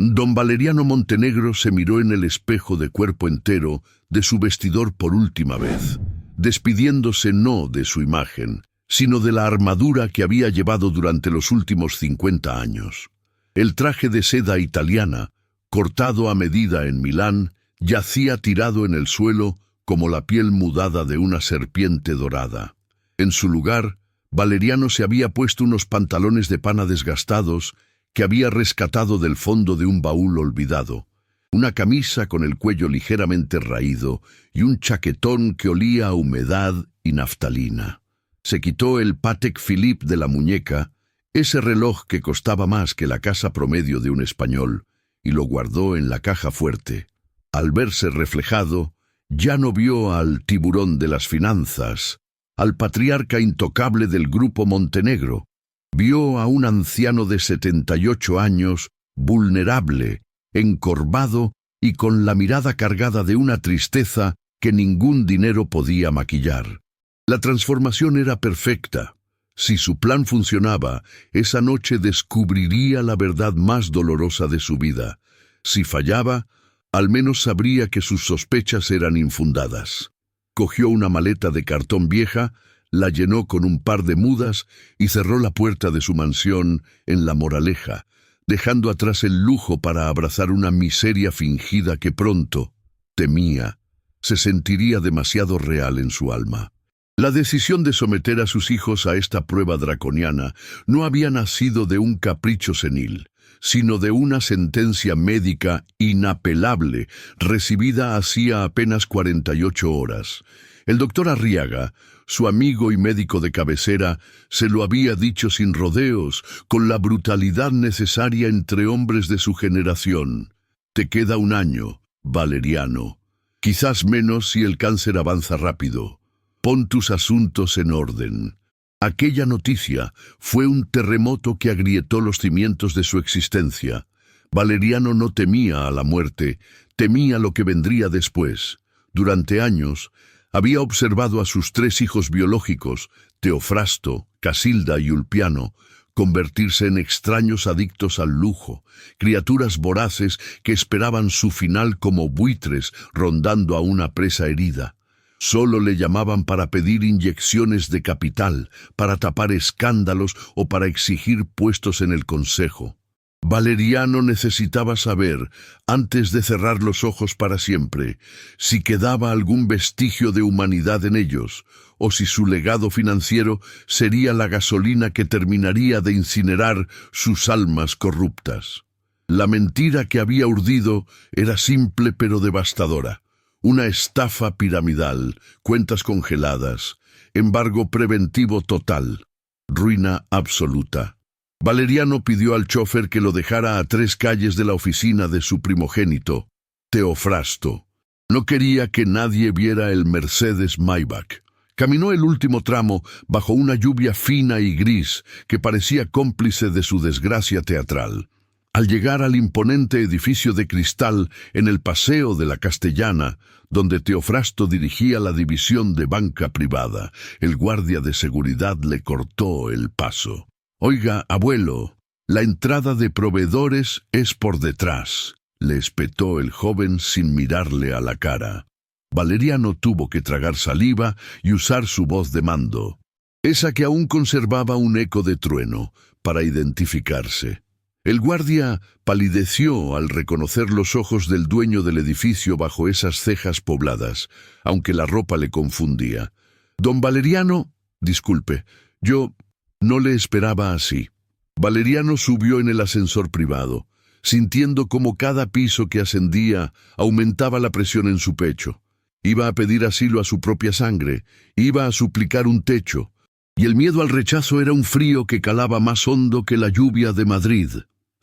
Don Valeriano Montenegro se miró en el espejo de cuerpo entero de su vestidor por última vez, despidiéndose no de su imagen, sino de la armadura que había llevado durante los últimos 50 años. El traje de seda italiana, cortado a medida en Milán, yacía tirado en el suelo como la piel mudada de una serpiente dorada. En su lugar, Valeriano se había puesto unos pantalones de pana desgastados que había rescatado del fondo de un baúl olvidado, una camisa con el cuello ligeramente raído y un chaquetón que olía a humedad y naftalina. Se quitó el Patek Philippe de la muñeca, ese reloj que costaba más que la casa promedio de un español, y lo guardó en la caja fuerte. Al verse reflejado, ya no vio al tiburón de las finanzas, al patriarca intocable del grupo Montenegro. Vio a un anciano de 78 años, vulnerable, encorvado y con la mirada cargada de una tristeza que ningún dinero podía maquillar. La transformación era perfecta. Si su plan funcionaba, esa noche descubriría la verdad más dolorosa de su vida. Si fallaba, al menos sabría que sus sospechas eran infundadas. Cogió una maleta de cartón vieja, la llenó con un par de mudas y cerró la puerta de su mansión en La Moraleja, dejando atrás el lujo para abrazar una miseria fingida que pronto, temía, se sentiría demasiado real en su alma. La decisión de someter a sus hijos a esta prueba draconiana no había nacido de un capricho senil, sino de una sentencia médica inapelable recibida hacía apenas 48 horas. El doctor Arriaga, su amigo y médico de cabecera, se lo había dicho sin rodeos, con la brutalidad necesaria entre hombres de su generación. Te queda un año, Valeriano. Quizás menos si el cáncer avanza rápido. Pon tus asuntos en orden. Aquella noticia fue un terremoto que agrietó los cimientos de su existencia. Valeriano no temía a la muerte, temía lo que vendría después. Durante años, había observado a sus 3 hijos biológicos, Teofrasto, Casilda y Ulpiano, convertirse en extraños adictos al lujo, criaturas voraces que esperaban su final como buitres rondando a una presa herida. Solo le llamaban para pedir inyecciones de capital, para tapar escándalos o para exigir puestos en el consejo. Valeriano necesitaba saber, antes de cerrar los ojos para siempre, si quedaba algún vestigio de humanidad en ellos, o si su legado financiero sería la gasolina que terminaría de incinerar sus almas corruptas. La mentira que había urdido era simple pero devastadora. Una estafa piramidal, cuentas congeladas, embargo preventivo total, ruina absoluta. Valeriano pidió al chofer que lo dejara a 3 calles de la oficina de su primogénito, Teofrasto. No quería que nadie viera el Mercedes Maybach. Caminó el último tramo bajo una lluvia fina y gris que parecía cómplice de su desgracia teatral. Al llegar al imponente edificio de cristal en el Paseo de la Castellana, donde Teofrasto dirigía la división de banca privada, el guardia de seguridad le cortó el paso. «Oiga, abuelo, la entrada de proveedores es por detrás», le espetó el joven sin mirarle a la cara. Valeriano tuvo que tragar saliva y usar su voz de mando, esa que aún conservaba un eco de trueno, para identificarse. El guardia palideció al reconocer los ojos del dueño del edificio bajo esas cejas pobladas, aunque la ropa le confundía. «Don Valeriano, disculpe, yo no le esperaba así». Valeriano subió en el ascensor privado, sintiendo como cada piso que ascendía aumentaba la presión en su pecho. Iba a pedir asilo a su propia sangre, iba a suplicar un techo, y el miedo al rechazo era un frío que calaba más hondo que la lluvia de Madrid.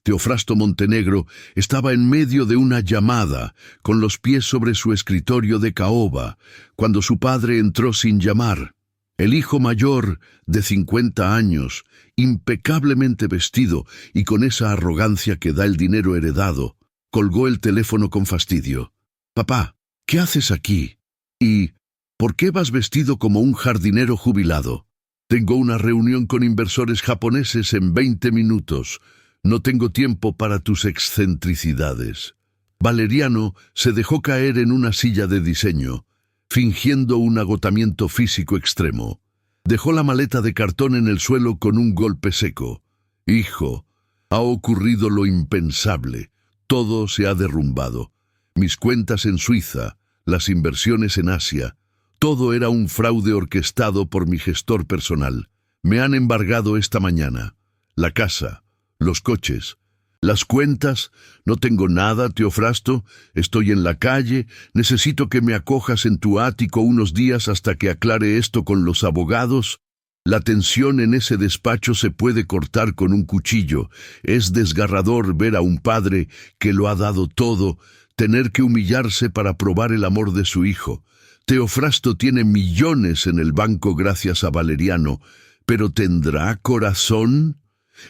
Teofrasto Montenegro estaba en medio de una llamada, con los pies sobre su escritorio de caoba, cuando su padre entró sin llamar. El hijo mayor, de 50 años, impecablemente vestido y con esa arrogancia que da el dinero heredado, colgó el teléfono con fastidio. «Papá, ¿qué haces aquí? ¿Y por qué vas vestido como un jardinero jubilado?» «Tengo una reunión con inversores japoneses en 20 minutos. No tengo tiempo para tus excentricidades. Valeriano se dejó caer en una silla de diseño, fingiendo un agotamiento físico extremo. Dejó la maleta de cartón en el suelo con un golpe seco. Hijo, ha ocurrido lo impensable. Todo se ha derrumbado. Mis cuentas en Suiza, las inversiones en Asia, todo era un fraude orquestado por mi gestor personal. Me han embargado esta mañana. La casa, los coches, las cuentas. No tengo nada, Teofrasto. Estoy en la calle. Necesito que me acojas en tu ático unos días hasta que aclare esto con los abogados. La tensión en ese despacho se puede cortar con un cuchillo. Es desgarrador ver a un padre que lo ha dado todo, tener que humillarse para probar el amor de su hijo. Teofrasto tiene millones en el banco gracias a Valeriano, pero ¿tendrá corazón?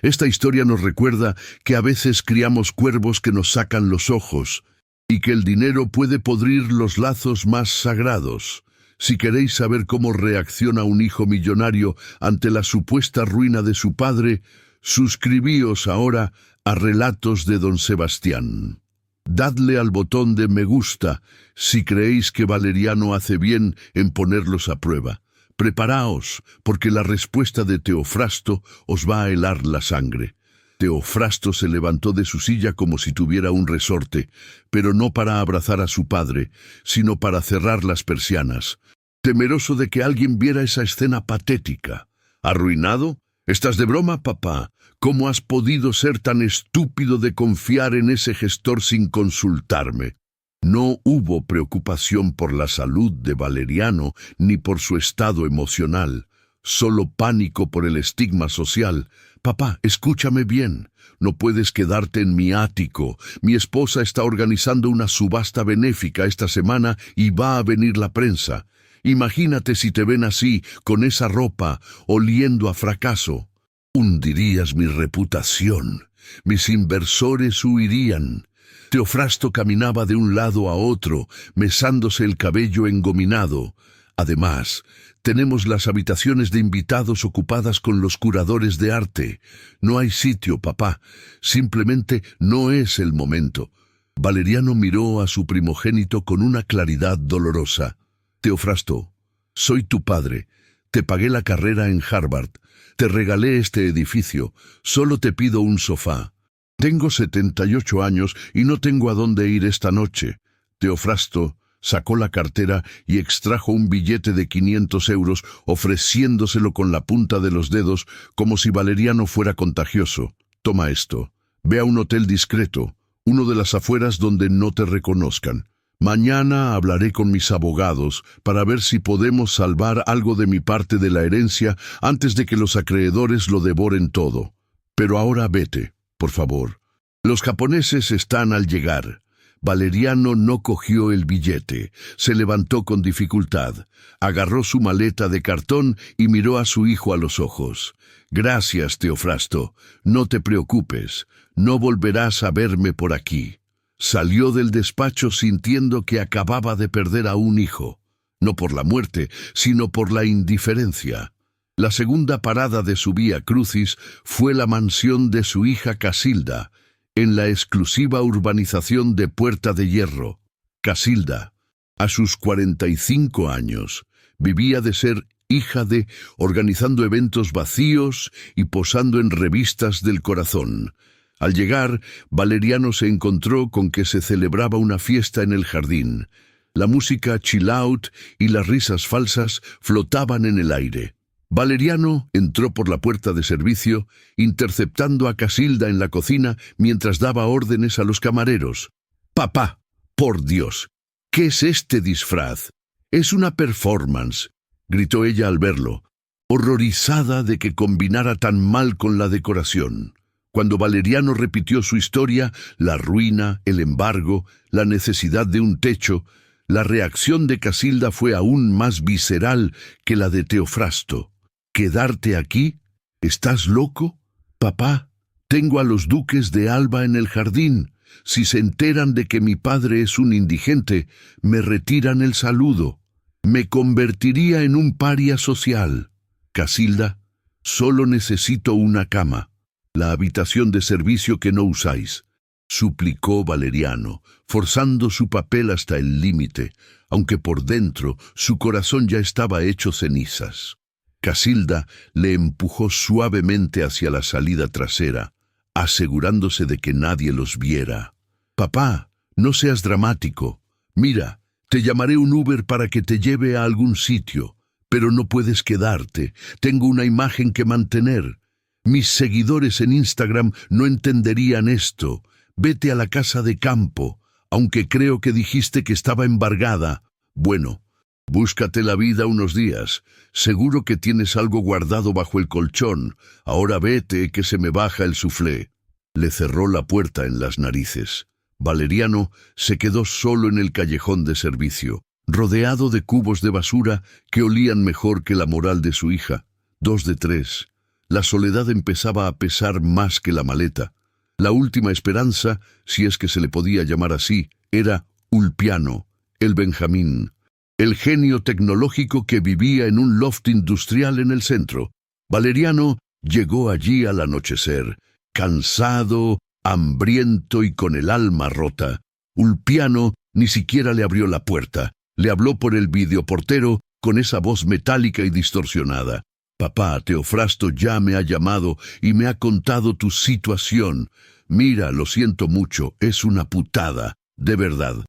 Esta historia nos recuerda que a veces criamos cuervos que nos sacan los ojos y que el dinero puede podrir los lazos más sagrados. Si queréis saber cómo reacciona un hijo millonario ante la supuesta ruina de su padre, suscribíos ahora a Relatos de Don Sebastián. Dadle al botón de me gusta si creéis que Valeriano hace bien en ponerlos a prueba. Preparaos, porque la respuesta de Teofrasto os va a helar la sangre. Teofrasto se levantó de su silla como si tuviera un resorte, pero no para abrazar a su padre, sino para cerrar las persianas, temeroso de que alguien viera esa escena patética. ¿Arruinado? ¿Estás de broma, papá? ¿Cómo has podido ser tan estúpido de confiar en ese gestor sin consultarme? No hubo preocupación por la salud de Valeriano ni por su estado emocional, solo pánico por el estigma social. Papá, escúchame bien. No puedes quedarte en mi ático. Mi esposa está organizando una subasta benéfica esta semana y va a venir la prensa. Imagínate si te ven así, con esa ropa, oliendo a fracaso. Hundirías mi reputación. Mis inversores huirían. Teofrasto caminaba de un lado a otro, mesándose el cabello engominado. Además, tenemos las habitaciones de invitados ocupadas con los curadores de arte. No hay sitio, papá. Simplemente no es el momento. Valeriano miró a su primogénito con una claridad dolorosa. Teofrasto, soy tu padre. Te pagué la carrera en Harvard. Te regalé este edificio. Solo te pido un sofá. Tengo 78 años y no tengo a dónde ir esta noche. Teofrasto sacó la cartera y extrajo un billete de 500 euros, ofreciéndoselo con la punta de los dedos como si Valeriano fuera contagioso. Toma esto. Ve a un hotel discreto, uno de las afueras donde no te reconozcan. Mañana hablaré con mis abogados para ver si podemos salvar algo de mi parte de la herencia antes de que los acreedores lo devoren todo. Pero ahora vete, por favor. Los japoneses están al llegar. Valeriano no cogió el billete. Se levantó con dificultad. Agarró su maleta de cartón y miró a su hijo a los ojos. Gracias, Teofrasto. No te preocupes. No volverás a verme por aquí. Salió del despacho sintiendo que acababa de perder a un hijo. No por la muerte, sino por la indiferencia. La segunda parada de su vía crucis fue la mansión de su hija Casilda, en la exclusiva urbanización de Puerta de Hierro. Casilda, a sus 45 años, vivía de ser hija de, organizando eventos vacíos y posando en revistas del corazón. Al llegar, Valeriano se encontró con que se celebraba una fiesta en el jardín. La música chill out y las risas falsas flotaban en el aire. Valeriano entró por la puerta de servicio, interceptando a Casilda en la cocina mientras daba órdenes a los camareros. «Papá, por Dios, ¿qué es este disfraz? Es una performance», gritó ella al verlo, horrorizada de que combinara tan mal con la decoración. Cuando Valeriano repitió su historia, la ruina, el embargo, la necesidad de un techo, la reacción de Casilda fue aún más visceral que la de Teofrasto. «¿Quedarte aquí? ¿Estás loco? Papá, tengo a los duques de Alba en el jardín. Si se enteran de que mi padre es un indigente, me retiran el saludo. Me convertiría en un paria social. Casilda, solo necesito una cama». la habitación de servicio que no usáis, suplicó Valeriano, forzando su papel hasta el límite, aunque por dentro su corazón ya estaba hecho cenizas. Casilda le empujó suavemente hacia la salida trasera, asegurándose de que nadie los viera. «Papá, no seas dramático. Mira, te llamaré un Uber para que te lleve a algún sitio, pero no puedes quedarte. Tengo una imagen que mantener. Mis seguidores en Instagram no entenderían esto. Vete a la casa de campo, aunque creo que dijiste que estaba embargada. Bueno, búscate la vida unos días. Seguro que tienes algo guardado bajo el colchón. Ahora vete, que se me baja el suflé». Le cerró la puerta en las narices. Valeriano se quedó solo en el callejón de servicio, rodeado de cubos de basura que olían mejor que la moral de su hija. 2 de 3. La soledad empezaba a pesar más que la maleta. La última esperanza, si es que se le podía llamar así, era Ulpiano, el Benjamín, el genio tecnológico que vivía en un loft industrial en el centro. Valeriano llegó allí al anochecer, cansado, hambriento y con el alma rota. Ulpiano ni siquiera le abrió la puerta. Le habló por el videoportero con esa voz metálica y distorsionada. «Papá, Teofrasto ya me ha llamado y me ha contado tu situación. Mira, lo siento mucho, es una putada, de verdad.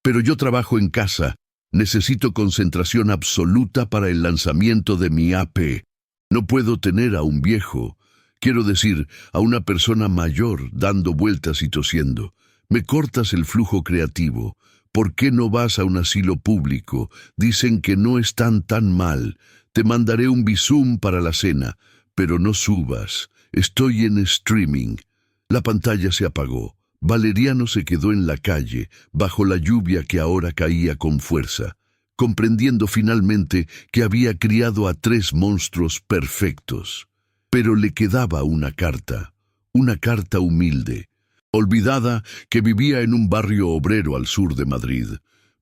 Pero yo trabajo en casa. Necesito concentración absoluta para el lanzamiento de mi AP. No puedo tener a un viejo, quiero decir, a una persona mayor dando vueltas y tosiendo. Me cortas el flujo creativo. ¿Por qué no vas a un asilo público? Dicen que no están tan mal. Te mandaré un Bizum para la cena, pero no subas. Estoy en streaming». La pantalla se apagó. Valeriano se quedó en la calle, bajo la lluvia que ahora caía con fuerza, comprendiendo finalmente que había criado a 3 monstruos perfectos. Pero le quedaba una carta humilde, olvidada, que vivía en un barrio obrero al sur de Madrid.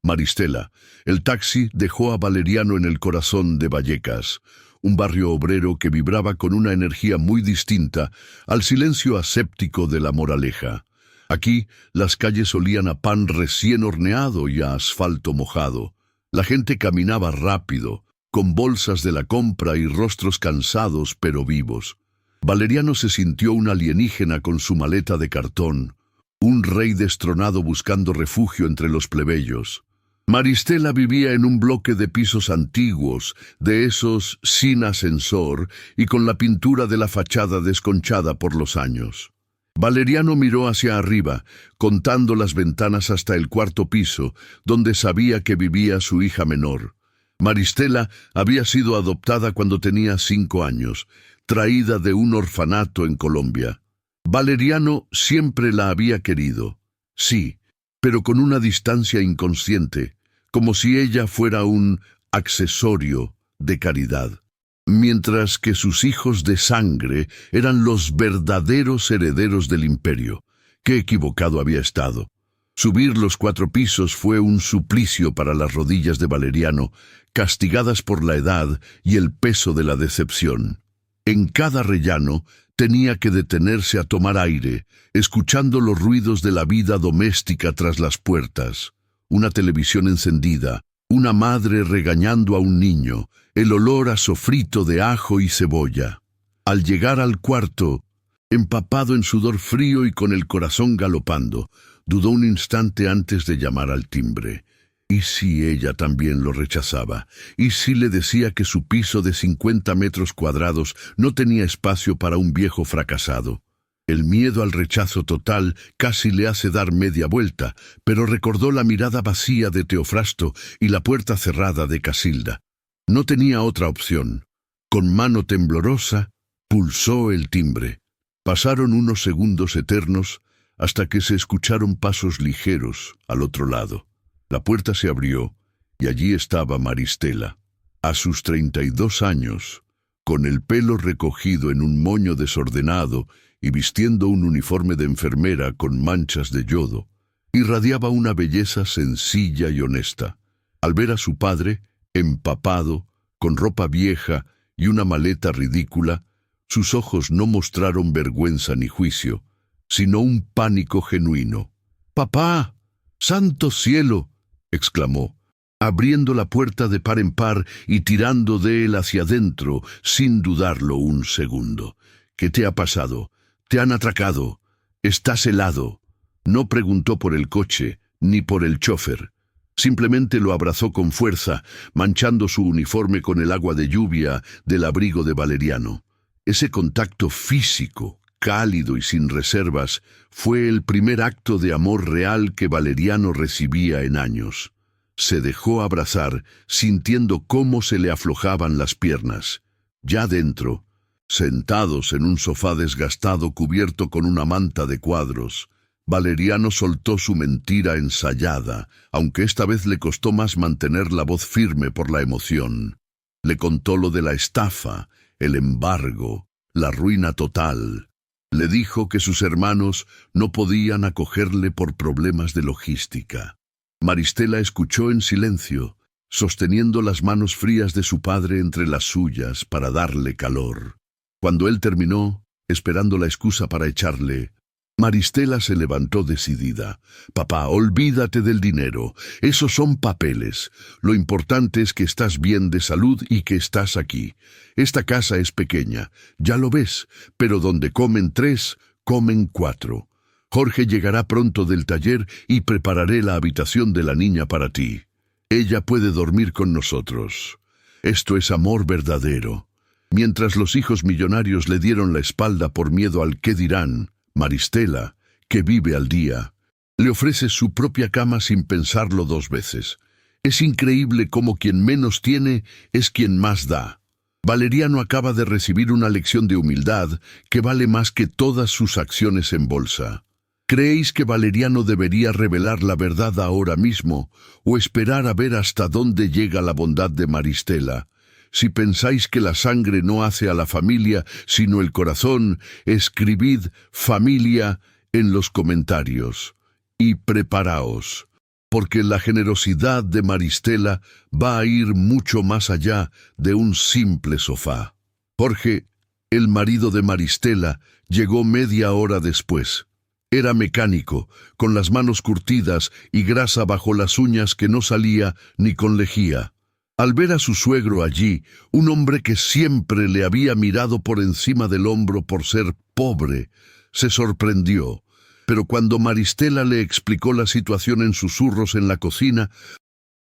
Maristela. El taxi dejó a Valeriano en el corazón de Vallecas, un barrio obrero que vibraba con una energía muy distinta al silencio aséptico de La Moraleja. Aquí las calles olían a pan recién horneado y a asfalto mojado. La gente caminaba rápido, con bolsas de la compra y rostros cansados pero vivos. Valeriano se sintió un alienígena con su maleta de cartón, un rey destronado buscando refugio entre los plebeyos. Maristela vivía en un bloque de pisos antiguos, de esos sin ascensor y con la pintura de la fachada desconchada por los años. Valeriano miró hacia arriba, contando las ventanas hasta el 4.º piso, donde sabía que vivía su hija menor. Maristela había sido adoptada cuando tenía 5 años, traída de un orfanato en Colombia. Valeriano siempre la había querido, sí, pero con una distancia inconsciente, como si ella fuera un accesorio de caridad, mientras que sus hijos de sangre eran los verdaderos herederos del imperio. Qué equivocado había estado. Subir los 4 pisos fue un suplicio para las rodillas de Valeriano, castigadas por la edad y el peso de la decepción. En cada rellano tenía que detenerse a tomar aire, escuchando los ruidos de la vida doméstica tras las puertas. Una televisión encendida, una madre regañando a un niño, el olor a sofrito de ajo y cebolla. Al llegar al cuarto, empapado en sudor frío y con el corazón galopando, dudó un instante antes de llamar al timbre. ¿Y si ella también lo rechazaba? ¿Y si le decía que su piso de 50 metros cuadrados no tenía espacio para un viejo fracasado? El miedo al rechazo total casi le hace dar media vuelta, pero recordó la mirada vacía de Teofrasto y la puerta cerrada de Casilda. No tenía otra opción. Con mano temblorosa, pulsó el timbre. Pasaron unos segundos eternos hasta que se escucharon pasos ligeros al otro lado. La puerta se abrió y allí estaba Maristela. A sus 32 años, con el pelo recogido en un moño desordenado y vistiendo un uniforme de enfermera con manchas de yodo, irradiaba una belleza sencilla y honesta. Al ver a su padre, empapado, con ropa vieja y una maleta ridícula, Sus ojos no mostraron vergüenza ni juicio, sino un pánico genuino. «¡Papá! ¡Santo cielo!», exclamó, abriendo la puerta de par en par y tirando de él hacia adentro, sin dudarlo un segundo. «¿Qué te ha pasado? ¿Te han atracado? ¿Estás helado?». No preguntó por el coche, ni por el chofer. Simplemente lo abrazó con fuerza, manchando su uniforme con el agua de lluvia del abrigo de Valeriano. Ese contacto físico, cálido y sin reservas, fue el primer acto de amor real que Valeriano recibía en años. Se dejó abrazar, sintiendo cómo se le aflojaban las piernas. Ya dentro, sentados en un sofá desgastado cubierto con una manta de cuadros, Valeriano soltó su mentira ensayada, aunque esta vez le costó más mantener la voz firme por la emoción. Le contó lo de la estafa, el embargo, la ruina total. Le dijo que sus hermanos no podían acogerle por problemas de logística. Maristela escuchó en silencio, sosteniendo las manos frías de su padre entre las suyas para darle calor. Cuando él terminó, esperando la excusa para echarle, Maristela se levantó decidida. «Papá, olvídate del dinero. Esos son papeles. Lo importante es que estás bien de salud y que estás aquí. Esta casa es pequeña, ya lo ves, pero donde comen 3, comen 4. Jorge llegará pronto del taller y prepararé la habitación de la niña para ti. Ella puede dormir con nosotros. Esto es amor verdadero». Mientras los hijos millonarios le dieron la espalda por miedo al qué dirán, Maristela, que vive al día, le ofrece su propia cama sin pensarlo 2 veces. Es increíble cómo quien menos tiene es quien más da. Valeriano acaba de recibir una lección de humildad que vale más que todas sus acciones en bolsa. ¿Creéis que Valeriano debería revelar la verdad ahora mismo o esperar a ver hasta dónde llega la bondad de Maristela? Si pensáis que la sangre no hace a la familia, sino el corazón, escribid «familia» en los comentarios. Y preparaos, porque la generosidad de Maristela va a ir mucho más allá de un simple sofá. Jorge, el marido de Maristela, llegó media hora después. Era mecánico, con las manos curtidas y grasa bajo las uñas que no salía ni con lejía. Al ver a su suegro allí, un hombre que siempre le había mirado por encima del hombro por ser pobre, se sorprendió. Pero cuando Maristela le explicó la situación en susurros en la cocina,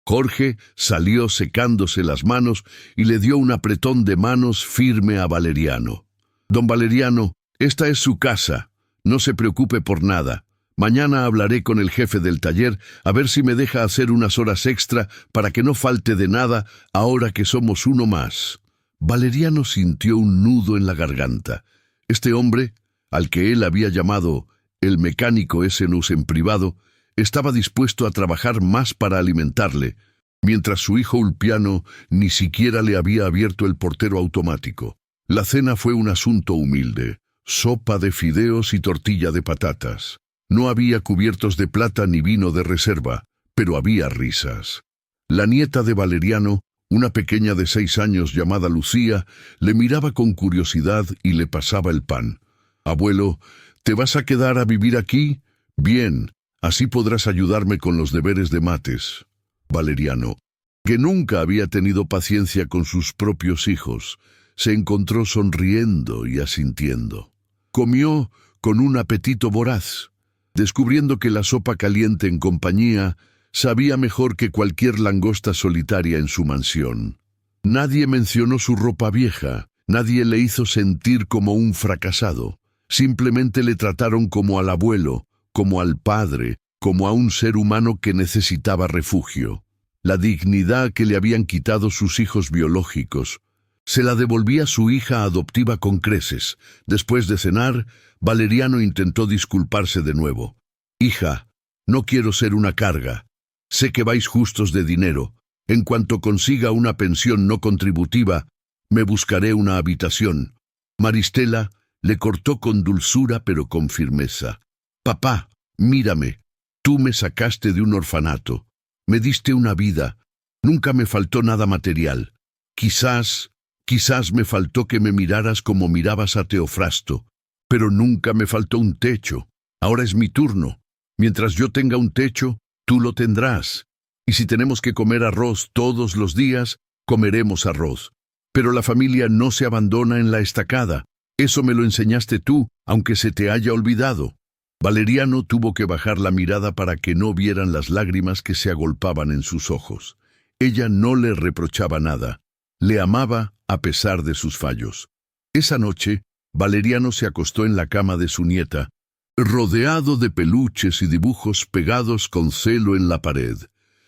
Jorge salió secándose las manos y le dio un apretón de manos firme a Valeriano. «Don Valeriano, esta es su casa. No se preocupe por nada. Mañana hablaré con el jefe del taller a ver si me deja hacer unas horas extra para que no falte de nada ahora que somos uno más». Valeriano sintió un nudo en la garganta. Este hombre, al que él había llamado el mecánico Esenus en privado, estaba dispuesto a trabajar más para alimentarle, mientras su hijo Ulpiano ni siquiera le había abierto el portero automático. La cena fue un asunto humilde: sopa de fideos y tortilla de patatas. No había cubiertos de plata ni vino de reserva, pero había risas. La nieta de Valeriano, una pequeña de 6 años llamada Lucía, le miraba con curiosidad y le pasaba el pan. «Abuelo, ¿te vas a quedar a vivir aquí? Bien, así podrás ayudarme con los deberes de mates». Valeriano, que nunca había tenido paciencia con sus propios hijos, se encontró sonriendo y asintiendo. Comió con un apetito voraz, descubriendo que la sopa caliente en compañía sabía mejor que cualquier langosta solitaria en su mansión. Nadie mencionó su ropa vieja, nadie le hizo sentir como un fracasado. Simplemente le trataron como al abuelo, como al padre, como a un ser humano que necesitaba refugio. La dignidad que le habían quitado sus hijos biológicos se la devolvía su hija adoptiva con creces. Después de cenar, Valeriano intentó disculparse de nuevo. «Hija, no quiero ser una carga. Sé que vais justos de dinero. En cuanto consiga una pensión no contributiva, me buscaré una habitación». Maristela le cortó con dulzura pero con firmeza. «Papá, mírame. Tú me sacaste de un orfanato. Me diste una vida. Nunca me faltó nada material. Quizás Quizás me faltó que me miraras como mirabas a Teofrasto, pero nunca me faltó un techo. Ahora es mi turno. Mientras yo tenga un techo, tú lo tendrás. Y si tenemos que comer arroz todos los días, comeremos arroz. Pero la familia no se abandona en la estacada. Eso me lo enseñaste tú, aunque se te haya olvidado. Valeriano tuvo que bajar la mirada para que no vieran las lágrimas que se agolpaban en sus ojos. Ella no le reprochaba nada. Le amaba a pesar de sus fallos. Esa noche, Valeriano se acostó en la cama de su nieta, rodeado de peluches y dibujos pegados con celo en la pared.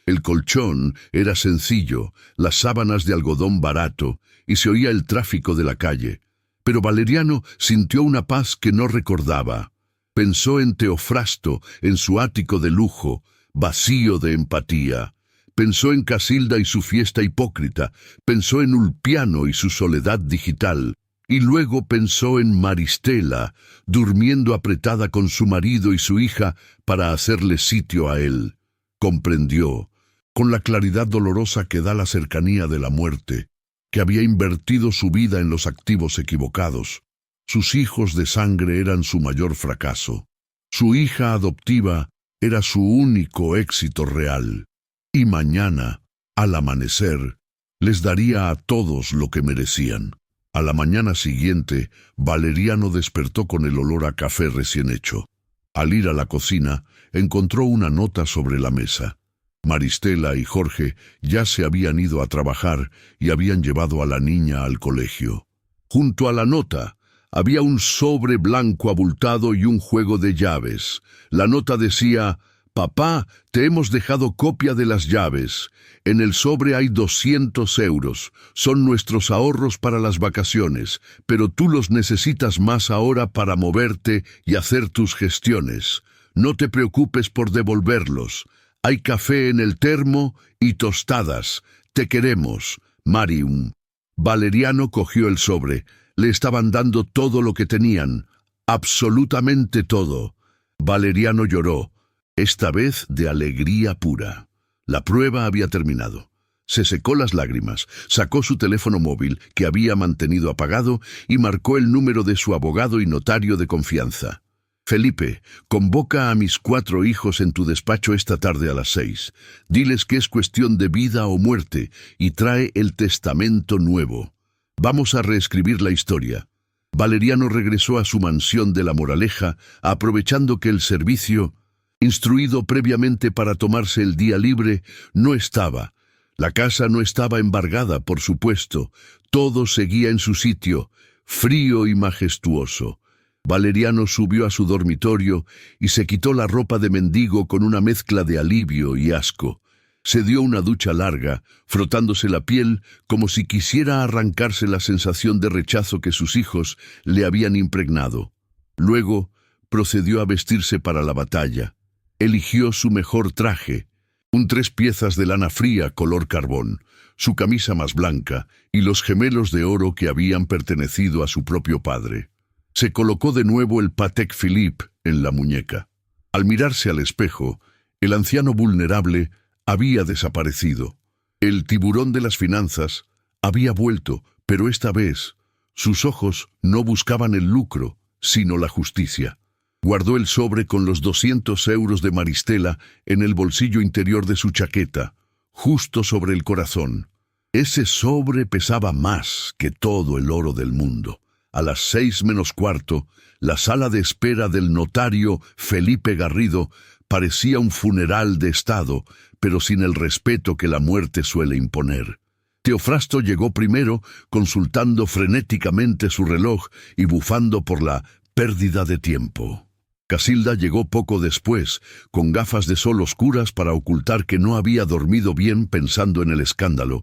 El colchón era sencillo, las sábanas de algodón barato, y se oía el tráfico de la calle. Pero Valeriano sintió una paz que no recordaba. Pensó en Teofrasto, en su ático de lujo, vacío de empatía. Pensó en Casilda y su fiesta hipócrita. Pensó en Ulpiano y su soledad digital. Y luego pensó en Maristela, durmiendo apretada con su marido y su hija para hacerle sitio a él. Comprendió, con la claridad dolorosa que da la cercanía de la muerte, que había invertido su vida en los activos equivocados. Sus hijos de sangre eran su mayor fracaso. Su hija adoptiva era su único éxito real. Y mañana, al amanecer, les daría a todos lo que merecían. A la mañana siguiente, Valeriano despertó con el olor a café recién hecho. Al ir a la cocina, encontró una nota sobre la mesa. Maristela y Jorge ya se habían ido a trabajar y habían llevado a la niña al colegio. Junto a la nota, había un sobre blanco abultado y un juego de llaves. La nota decía: «Papá, te hemos dejado copia de las llaves. En el sobre hay 200 euros. Son nuestros ahorros para las vacaciones, pero tú los necesitas más ahora para moverte y hacer tus gestiones. No te preocupes por devolverlos. Hay café en el termo y tostadas. Te queremos, Marium». Valeriano cogió el sobre. Le estaban dando todo lo que tenían. Absolutamente todo. Valeriano lloró. Esta vez de alegría pura. La prueba había terminado. Se secó las lágrimas, sacó su teléfono móvil, que había mantenido apagado, y marcó el número de su abogado y notario de confianza. «Felipe, convoca a mis 4 hijos en tu despacho esta tarde a las 6. Diles que es cuestión de vida o muerte, y trae el testamento nuevo. Vamos a reescribir la historia». Valeriano regresó a su mansión de La Moraleja, aprovechando que el servicio, instruido previamente para tomarse el día libre, no estaba. La casa no estaba embargada, por supuesto. Todo seguía en su sitio, frío y majestuoso. Valeriano subió a su dormitorio y se quitó la ropa de mendigo con una mezcla de alivio y asco. Se dio una ducha larga, frotándose la piel como si quisiera arrancarse la sensación de rechazo que sus hijos le habían impregnado. Luego procedió a vestirse para la batalla. Eligió su mejor traje, un 3 piezas de lana fría color carbón, su camisa más blanca y los gemelos de oro que habían pertenecido a su propio padre. Se colocó de nuevo el Patek Philippe en la muñeca. Al mirarse al espejo, el anciano vulnerable había desaparecido. El tiburón de las finanzas había vuelto, pero esta vez sus ojos no buscaban el lucro, sino la justicia. Guardó el sobre con los 200 euros de Maristela en el bolsillo interior de su chaqueta, justo sobre el corazón. Ese sobre pesaba más que todo el oro del mundo. A las 6 menos cuarto, la sala de espera del notario Felipe Garrido parecía un funeral de estado, pero sin el respeto que la muerte suele imponer. Teofrasto llegó primero, consultando frenéticamente su reloj y bufando por la pérdida de tiempo. Casilda llegó poco después, con gafas de sol oscuras para ocultar que no había dormido bien pensando en el escándalo,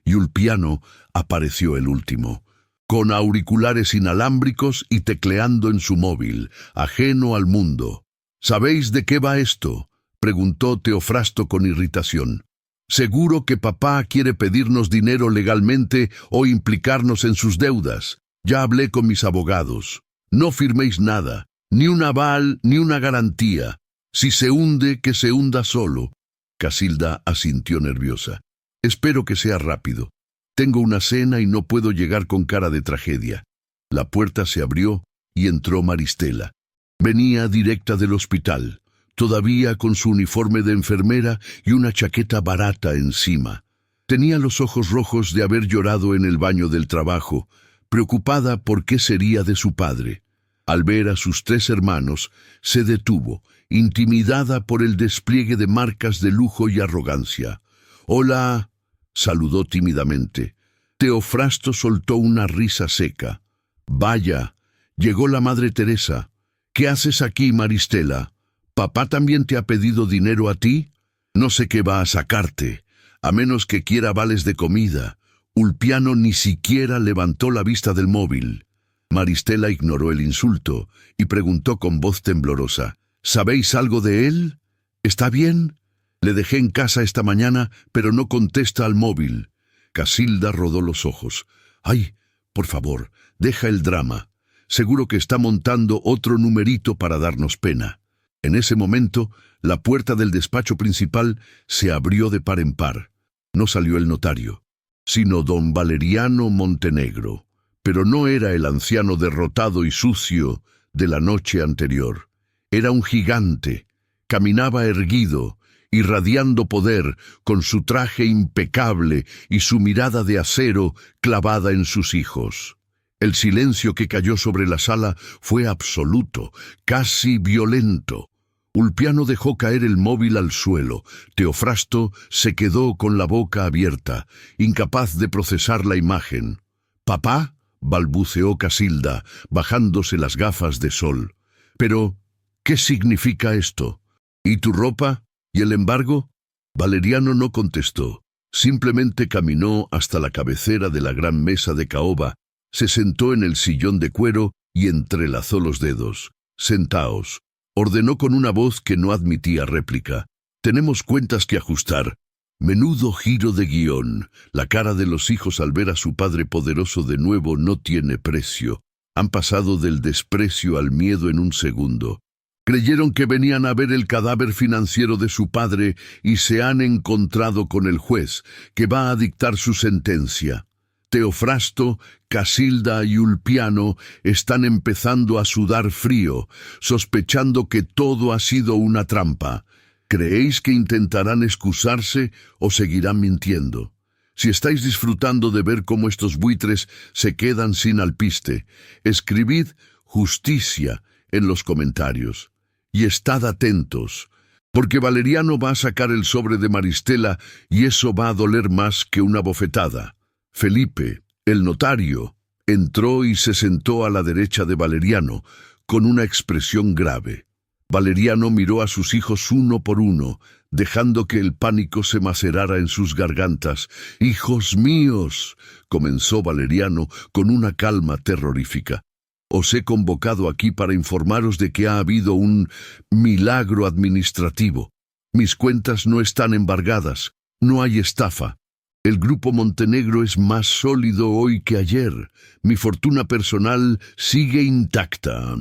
y Ulpiano apareció el último, con auriculares inalámbricos y tecleando en su móvil, ajeno al mundo. «¿Sabéis de qué va esto?», preguntó Teofrasto con irritación. «Seguro que papá quiere pedirnos dinero legalmente o implicarnos en sus deudas. Ya hablé con mis abogados. No firméis nada. Ni un aval, ni una garantía. Si se hunde, que se hunda solo». Casilda asintió nerviosa. «Espero que sea rápido». Tengo una cena y no puedo llegar con cara de tragedia. La puerta se abrió y entró Maristela. Venía directa del hospital, todavía con su uniforme de enfermera y una chaqueta barata encima. Tenía los ojos rojos de haber llorado en el baño del trabajo, preocupada por qué sería de su padre. Al ver a sus 3 hermanos, se detuvo, intimidada por el despliegue de marcas de lujo y arrogancia. «Hola», saludó tímidamente. Teofrasto soltó una risa seca. «Vaya, llegó la Madre Teresa. ¿Qué haces aquí, Maristela? ¿Papá también te ha pedido dinero a ti? No sé qué va a sacarte, a menos que quiera vales de comida». Ulpiano ni siquiera levantó la vista del móvil. Maristela ignoró el insulto y preguntó con voz temblorosa: «¿Sabéis algo de él? ¿Está bien? Le dejé en casa esta mañana, pero no contesta al móvil». Casilda rodó los ojos. «Ay, por favor, deja el drama. Seguro que está montando otro numerito para darnos pena». En ese momento, la puerta del despacho principal se abrió de par en par. No salió el notario, sino don Valeriano Montenegro. Pero no era el anciano derrotado y sucio de la noche anterior. Era un gigante. Caminaba erguido, irradiando poder, con su traje impecable y su mirada de acero clavada en sus hijos. El silencio que cayó sobre la sala fue absoluto, casi violento. Ulpiano dejó caer el móvil al suelo. Teofrasto se quedó con la boca abierta, incapaz de procesar la imagen. «¿Papá?», balbuceó Casilda, bajándose las gafas de sol. «Pero, ¿qué significa esto? ¿Y tu ropa? ¿Y el embargo?». Valeriano no contestó. Simplemente caminó hasta la cabecera de la gran mesa de caoba, se sentó en el sillón de cuero y entrelazó los dedos. «Sentaos», ordenó con una voz que no admitía réplica. «Tenemos cuentas que ajustar». Menudo giro de guión. La cara de los hijos al ver a su padre poderoso de nuevo no tiene precio. Han pasado del desprecio al miedo en un segundo. Creyeron que venían a ver el cadáver financiero de su padre y se han encontrado con el juez, que va a dictar su sentencia. Teofrasto, Casilda y Ulpiano están empezando a sudar frío, sospechando que todo ha sido una trampa. ¿Creéis que intentarán excusarse o seguirán mintiendo? Si estáis disfrutando de ver cómo estos buitres se quedan sin alpiste, escribid «justicia» en los comentarios. Y estad atentos, porque Valeriano va a sacar el sobre de Maristela y eso va a doler más que una bofetada. Felipe, el notario, entró y se sentó a la derecha de Valeriano, con una expresión grave. Valeriano miró a sus hijos uno por uno, dejando que el pánico se macerara en sus gargantas. «Hijos míos», comenzó Valeriano con una calma terrorífica. «Os he convocado aquí para informaros de que ha habido un milagro administrativo. Mis cuentas no están embargadas, no hay estafa. El grupo Montenegro es más sólido hoy que ayer. Mi fortuna personal sigue intacta».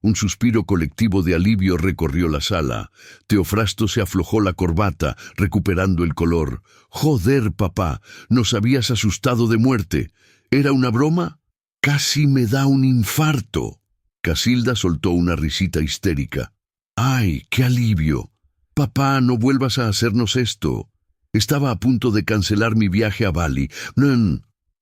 Un suspiro colectivo de alivio recorrió la sala. Teofrasto se aflojó la corbata, recuperando el color. «Joder, papá, nos habías asustado de muerte. ¿Era una broma? Casi me da un infarto». Casilda soltó una risita histérica. «¡Ay, qué alivio! Papá, no vuelvas a hacernos esto. Estaba a punto de cancelar mi viaje a Bali».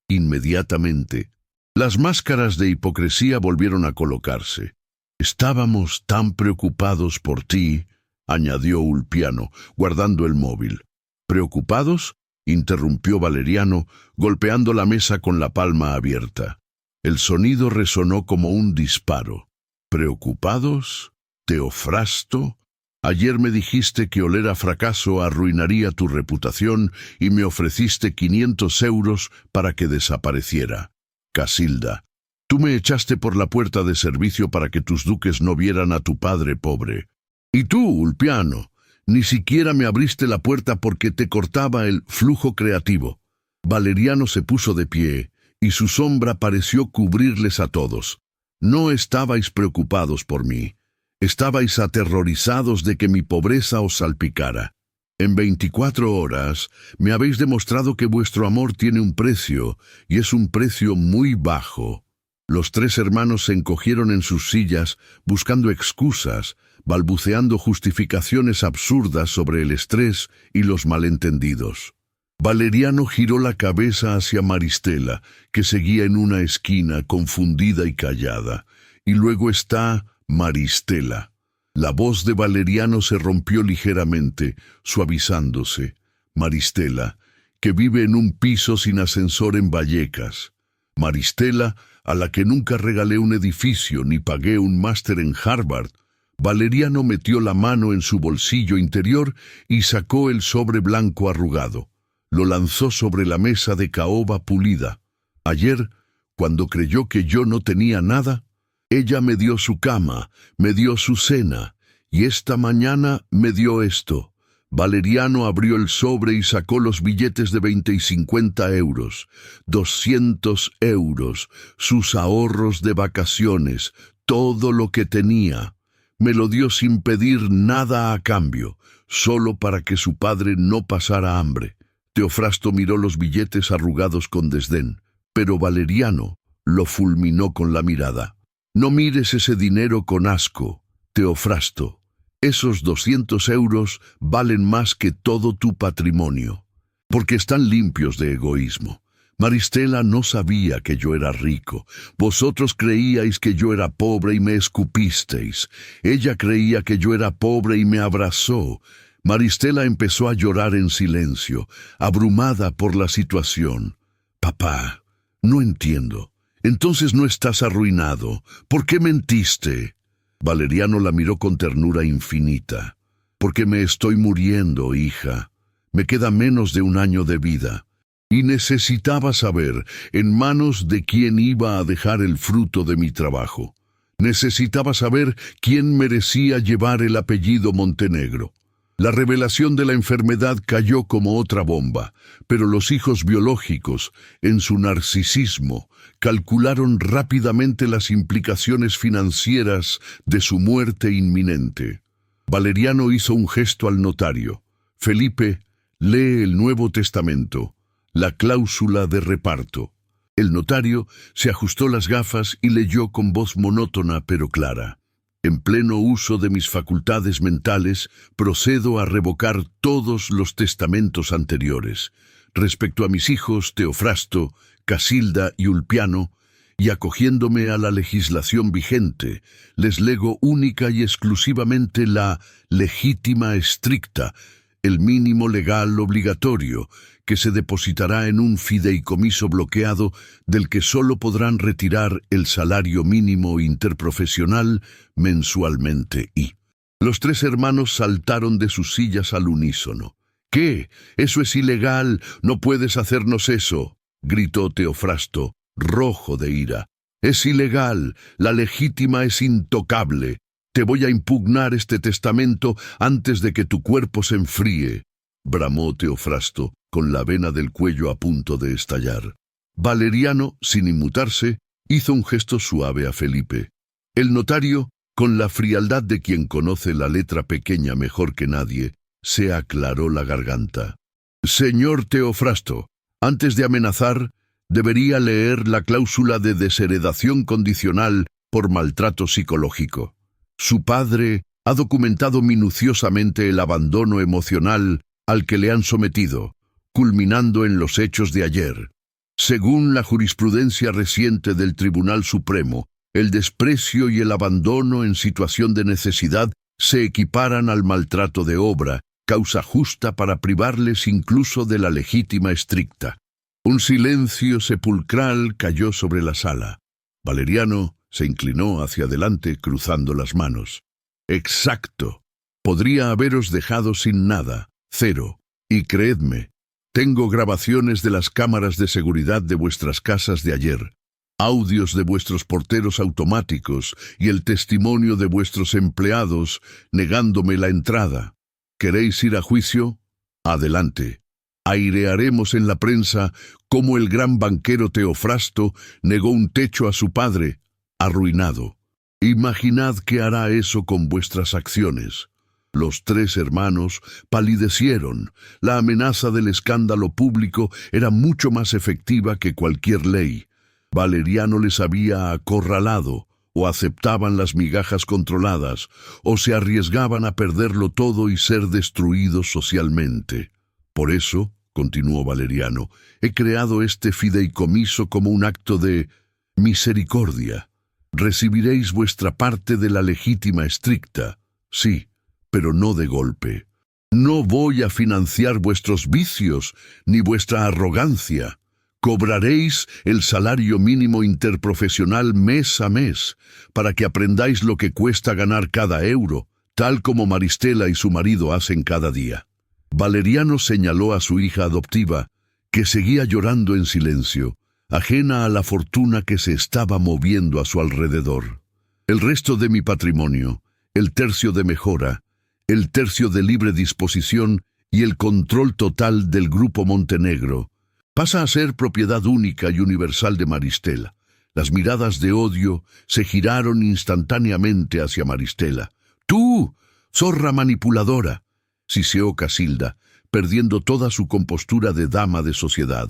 Inmediatamente, las máscaras de hipocresía volvieron a colocarse. «Estábamos tan preocupados por ti», añadió Ulpiano, guardando el móvil. «¿Preocupados?», interrumpió Valeriano, golpeando la mesa con la palma abierta. El sonido resonó como un disparo. «¿Preocupados? Teofrasto? Ayer me dijiste que oler a fracaso arruinaría tu reputación y me ofreciste 500 euros para que desapareciera. Casilda, tú me echaste por la puerta de servicio para que tus duques no vieran a tu padre pobre. Y tú, Ulpiano, ni siquiera me abriste la puerta porque te cortaba el flujo creativo». Valeriano se puso de pie, y su sombra pareció cubrirles a todos. «No estabais preocupados por mí. Estabais aterrorizados de que mi pobreza os salpicara. En 24 horas me habéis demostrado que vuestro amor tiene un precio, y es un precio muy bajo. Los tres hermanos se encogieron en sus sillas, buscando excusas, balbuceando justificaciones absurdas sobre el estrés y los malentendidos. Valeriano giró la cabeza hacia Maristela, que seguía en una esquina, confundida y callada. Y luego está Maristela. La voz de Valeriano se rompió ligeramente, suavizándose. Maristela, que vive en un piso sin ascensor en Vallecas. Maristela, a la que nunca regalé un edificio ni pagué un máster en Harvard. Valeriano metió la mano en su bolsillo interior y sacó el sobre blanco arrugado. Lo lanzó sobre la mesa de caoba pulida. Ayer, cuando creyó que yo no tenía nada, ella me dio su cama, me dio su cena, y esta mañana me dio esto. Valeriano abrió el sobre y sacó los billetes de 20 y 50 euros, 200 euros, sus ahorros de vacaciones, todo lo que tenía. Me lo dio sin pedir nada a cambio, solo para que su padre no pasara hambre. Teofrasto miró los billetes arrugados con desdén, pero Valeriano lo fulminó con la mirada. No mires ese dinero con asco, Teofrasto. Esos 200 euros valen más que todo tu patrimonio, porque están limpios de egoísmo. Maristela no sabía que yo era rico. Vosotros creíais que yo era pobre y me escupisteis. Ella creía que yo era pobre y me abrazó. Maristela empezó a llorar en silencio, abrumada por la situación. Papá, no entiendo. Entonces no estás arruinado. ¿Por qué mentiste? Valeriano la miró con ternura infinita. Porque me estoy muriendo, hija. Me queda menos de un año de vida. Y necesitaba saber en manos de quién iba a dejar el fruto de mi trabajo. Necesitaba saber quién merecía llevar el apellido Montenegro. La revelación de la enfermedad cayó como otra bomba, pero los hijos biológicos, en su narcisismo, calcularon rápidamente las implicaciones financieras de su muerte inminente. Valeriano hizo un gesto al notario. Felipe, lee el Nuevo Testamento, la cláusula de reparto. El notario se ajustó las gafas y leyó con voz monótona pero clara. En pleno uso de mis facultades mentales, procedo a revocar todos los testamentos anteriores. Respecto a mis hijos Teofrasto, Casilda y Ulpiano, y acogiéndome a la legislación vigente, les lego única y exclusivamente la legítima estricta, el mínimo legal obligatorio, que se depositará en un fideicomiso bloqueado del que solo podrán retirar el salario mínimo interprofesional mensualmente. Y los tres hermanos saltaron de sus sillas al unísono. «¿Qué? Eso es ilegal. No puedes hacernos eso», gritó Teofrasto, rojo de ira. «Es ilegal. La legítima es intocable. Te voy a impugnar este testamento antes de que tu cuerpo se enfríe», bramó Teofrasto, con la vena del cuello a punto de estallar. Valeriano, sin inmutarse, hizo un gesto suave a Felipe. El notario, con la frialdad de quien conoce la letra pequeña mejor que nadie, se aclaró la garganta. «Señor Teofrasto, antes de amenazar, debería leer la cláusula de desheredación condicional por maltrato psicológico. Su padre ha documentado minuciosamente el abandono emocional al que le han sometido, culminando en los hechos de ayer. Según la jurisprudencia reciente del Tribunal Supremo, el desprecio y el abandono en situación de necesidad se equiparan al maltrato de obra, causa justa para privarles incluso de la legítima estricta. Un silencio sepulcral cayó sobre la sala. Valeriano se inclinó hacia adelante cruzando las manos. «Exacto. Podría haberos dejado sin nada, cero. Y creedme, tengo grabaciones de las cámaras de seguridad de vuestras casas de ayer, audios de vuestros porteros automáticos y el testimonio de vuestros empleados negándome la entrada. ¿Queréis ir a juicio? Adelante. Airearemos en la prensa cómo el gran banquero Teofrasto negó un techo a su padre, arruinado. Imaginad qué hará eso con vuestras acciones. Los tres hermanos palidecieron. La amenaza del escándalo público era mucho más efectiva que cualquier ley. Valeriano les había acorralado, o aceptaban las migajas controladas, o se arriesgaban a perderlo todo y ser destruidos socialmente. Por eso, continuó Valeriano, he creado este fideicomiso como un acto de misericordia. Recibiréis vuestra parte de la legítima estricta, sí, pero no de golpe. No voy a financiar vuestros vicios ni vuestra arrogancia. Cobraréis el salario mínimo interprofesional mes a mes, para que aprendáis lo que cuesta ganar cada euro, tal como Maristela y su marido hacen cada día. Valeriano señaló a su hija adoptiva, que seguía llorando en silencio, ajena a la fortuna que se estaba moviendo a su alrededor. El resto de mi patrimonio, el tercio de mejora, el tercio de libre disposición y el control total del Grupo Montenegro, pasa a ser propiedad única y universal de Maristela. Las miradas de odio se giraron instantáneamente hacia Maristela. ¡Tú, zorra manipuladora!, siseó Casilda, perdiendo toda su compostura de dama de sociedad.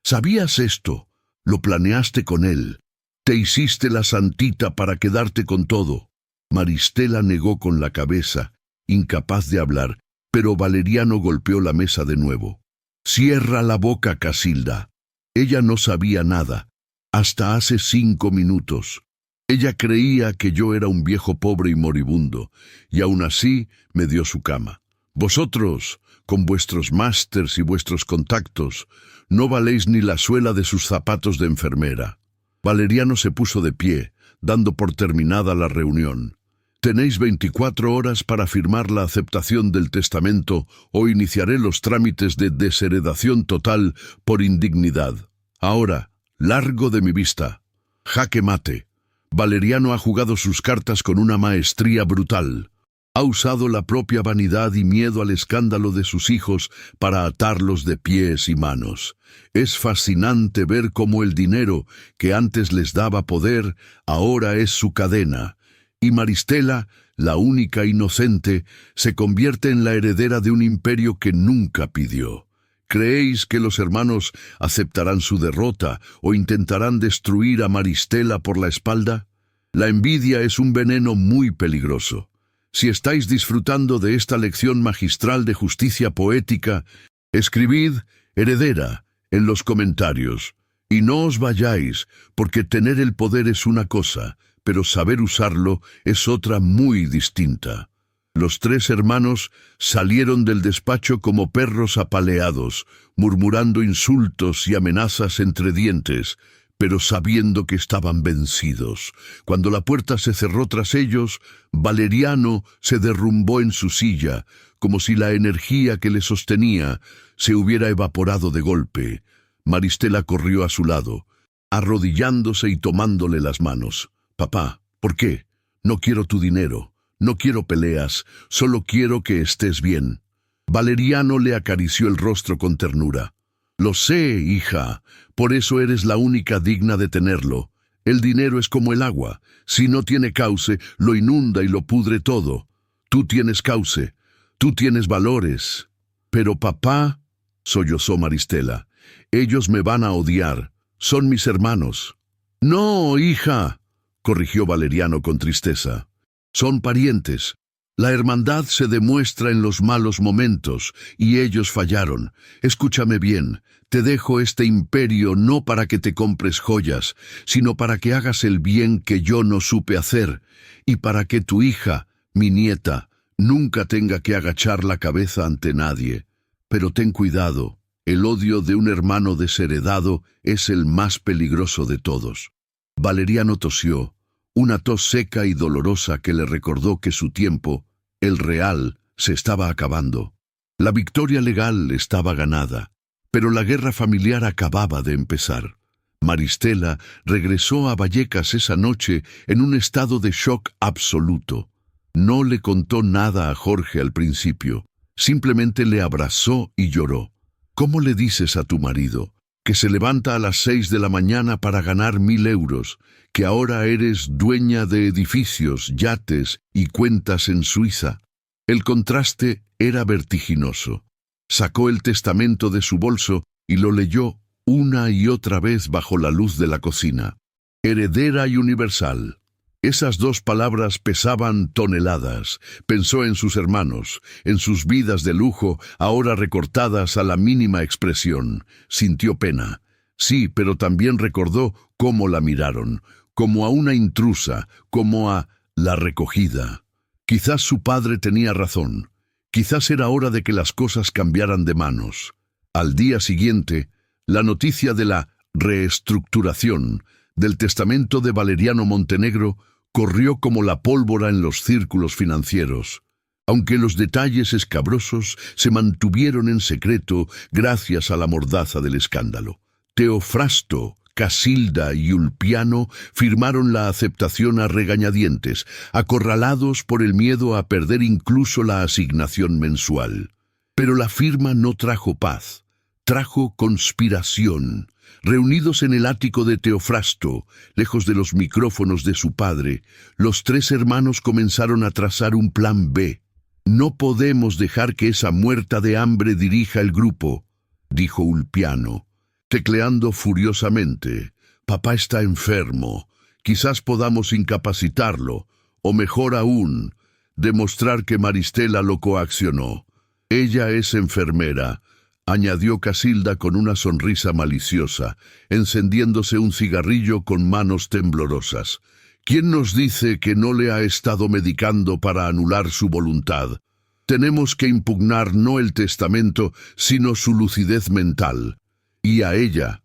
¿Sabías esto? Lo planeaste con él. Te hiciste la santita para quedarte con todo. Maristela negó con la cabeza, incapaz de hablar, pero Valeriano golpeó la mesa de nuevo. «Cierra la boca, Casilda. Ella no sabía nada, hasta hace 5 minutos. Ella creía que yo era un viejo pobre y moribundo, y aún así me dio su cama. Vosotros, con vuestros másters y vuestros contactos, no valéis ni la suela de sus zapatos de enfermera». Valeriano se puso de pie, dando por terminada la reunión. «Tenéis 24 horas para firmar la aceptación del testamento o iniciaré los trámites de desheredación total por indignidad. Ahora, largo de mi vista. Jaque mate». Valeriano ha jugado sus cartas con una maestría brutal. Ha usado la propia vanidad y miedo al escándalo de sus hijos para atarlos de pies y manos. Es fascinante ver cómo el dinero, que antes les daba poder, ahora es su cadena. Y Maristela, la única inocente, se convierte en la heredera de un imperio que nunca pidió. ¿Creéis que los hermanos aceptarán su derrota o intentarán destruir a Maristela por la espalda? La envidia es un veneno muy peligroso. Si estáis disfrutando de esta lección magistral de justicia poética, escribid «heredera» en los comentarios. Y no os vayáis, porque tener el poder es una cosa, pero saber usarlo es otra muy distinta. Los tres hermanos salieron del despacho como perros apaleados, murmurando insultos y amenazas entre dientes, pero sabiendo que estaban vencidos. Cuando la puerta se cerró tras ellos, Valeriano se derrumbó en su silla, como si la energía que le sostenía se hubiera evaporado de golpe. Maristela corrió a su lado, arrodillándose y tomándole las manos. «Papá, ¿por qué? No quiero tu dinero, no quiero peleas, solo quiero que estés bien». Valeriano le acarició el rostro con ternura. «Lo sé, hija, por eso eres la única digna de tenerlo. El dinero es como el agua, si no tiene cauce, lo inunda y lo pudre todo. Tú tienes cauce, tú tienes valores». «Pero papá», sollozó Maristela, «ellos me van a odiar, son mis hermanos». «No, hija», corrigió Valeriano con tristeza. «Son parientes. La hermandad se demuestra en los malos momentos, y ellos fallaron. Escúchame bien, te dejo este imperio no para que te compres joyas, sino para que hagas el bien que yo no supe hacer, y para que tu hija, mi nieta, nunca tenga que agachar la cabeza ante nadie. Pero ten cuidado, el odio de un hermano desheredado es el más peligroso de todos». Valeriano tosió, una tos seca y dolorosa que le recordó que su tiempo, el real, se estaba acabando. La victoria legal estaba ganada, pero la guerra familiar acababa de empezar. Maristela regresó a Vallecas esa noche en un estado de shock absoluto. No le contó nada a Jorge al principio, simplemente le abrazó y lloró. «¿Cómo le dices a tu marido que se levanta a las 6 de la mañana para ganar 1000 euros, que ahora eres dueña de edificios, yates y cuentas en Suiza? El contraste era vertiginoso. Sacó el testamento de su bolso y lo leyó una y otra vez bajo la luz de la cocina. Heredera y universal. Esas dos palabras pesaban toneladas. Pensó en sus hermanos, en sus vidas de lujo, ahora recortadas a la mínima expresión. Sintió pena. Sí, pero también recordó cómo la miraron, como a una intrusa, como a la recogida. Quizás su padre tenía razón. Quizás era hora de que las cosas cambiaran de manos. Al día siguiente, la noticia de la reestructuración del testamento de Valeriano Montenegro corrió como la pólvora en los círculos financieros. Aunque los detalles escabrosos se mantuvieron en secreto gracias a la mordaza del escándalo. Teofrasto, Casilda y Ulpiano firmaron la aceptación a regañadientes, acorralados por el miedo a perder incluso la asignación mensual. Pero la firma no trajo paz, trajo conspiración. Reunidos en el ático de Teofrasto, lejos de los micrófonos de su padre, los tres hermanos comenzaron a trazar un plan B. «No podemos dejar que esa muerta de hambre dirija el grupo», dijo Ulpiano, tecleando furiosamente. «Papá está enfermo. Quizás podamos incapacitarlo, o mejor aún, demostrar que Maristela lo coaccionó. Ella es enfermera», añadió Casilda con una sonrisa maliciosa, encendiéndose un cigarrillo con manos temblorosas. «¿Quién nos dice que no le ha estado medicando para anular su voluntad? Tenemos que impugnar no el testamento, sino su lucidez mental. Y a ella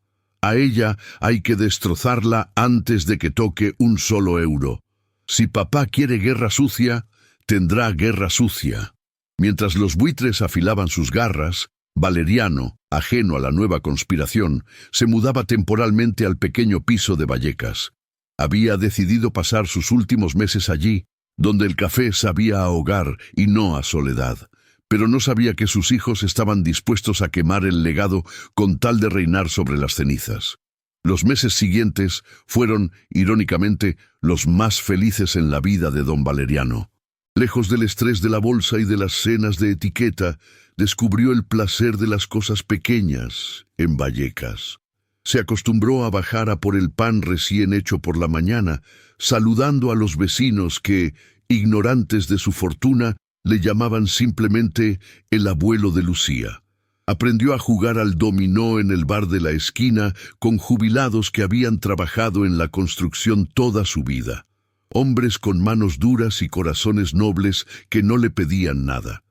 hay que destrozarla antes de que toque un solo euro. Si papá quiere guerra sucia, tendrá guerra sucia». Mientras los buitres afilaban sus garras, Valeriano, ajeno a la nueva conspiración, se mudaba temporalmente al pequeño piso de Vallecas. Había decidido pasar sus últimos meses allí, donde el café sabía a hogar y no a soledad. Pero no sabía que sus hijos estaban dispuestos a quemar el legado con tal de reinar sobre las cenizas. Los meses siguientes fueron, irónicamente, los más felices en la vida de don Valeriano. Lejos del estrés de la bolsa y de las cenas de etiqueta, descubrió el placer de las cosas pequeñas en Vallecas. Se acostumbró a bajar a por el pan recién hecho por la mañana, saludando a los vecinos que, ignorantes de su fortuna, le llamaban simplemente el abuelo de Lucía. Aprendió a jugar al dominó en el bar de la esquina con jubilados que habían trabajado en la construcción toda su vida. Hombres con manos duras y corazones nobles que no le pedían nada.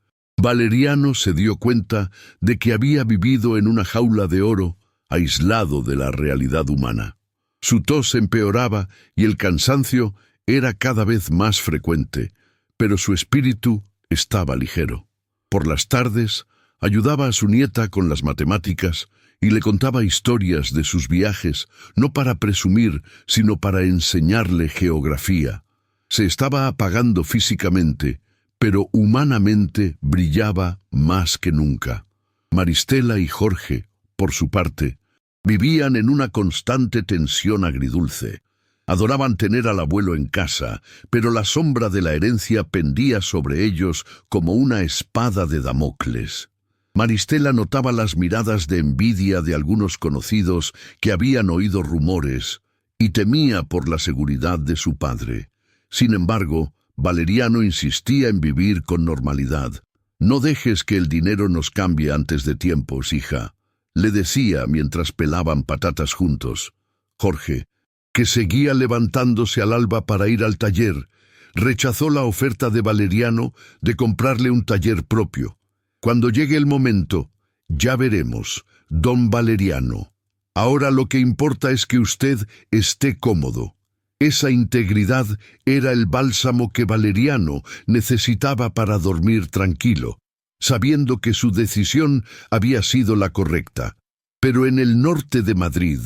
Valeriano se dio cuenta de que había vivido en una jaula de oro, aislado de la realidad humana. Su tos empeoraba y el cansancio era cada vez más frecuente, pero su espíritu estaba ligero. Por las tardes, ayudaba a su nieta con las matemáticas y le contaba historias de sus viajes, no para presumir, sino para enseñarle geografía. Se estaba apagando físicamente, pero humanamente brillaba más que nunca. Maristela y Jorge, por su parte, vivían en una constante tensión agridulce. Adoraban tener al abuelo en casa, pero la sombra de la herencia pendía sobre ellos como una espada de Damocles. Maristela notaba las miradas de envidia de algunos conocidos que habían oído rumores y temía por la seguridad de su padre. Sin embargo, Valeriano insistía en vivir con normalidad. «No dejes que el dinero nos cambie antes de tiempos, hija», le decía mientras pelaban patatas juntos. Jorge, que seguía levantándose al alba para ir al taller, rechazó la oferta de Valeriano de comprarle un taller propio. «Cuando llegue el momento, ya veremos, don Valeriano. Ahora lo que importa es que usted esté cómodo». Esa integridad era el bálsamo que Valeriano necesitaba para dormir tranquilo, sabiendo que su decisión había sido la correcta. Pero en el norte de Madrid,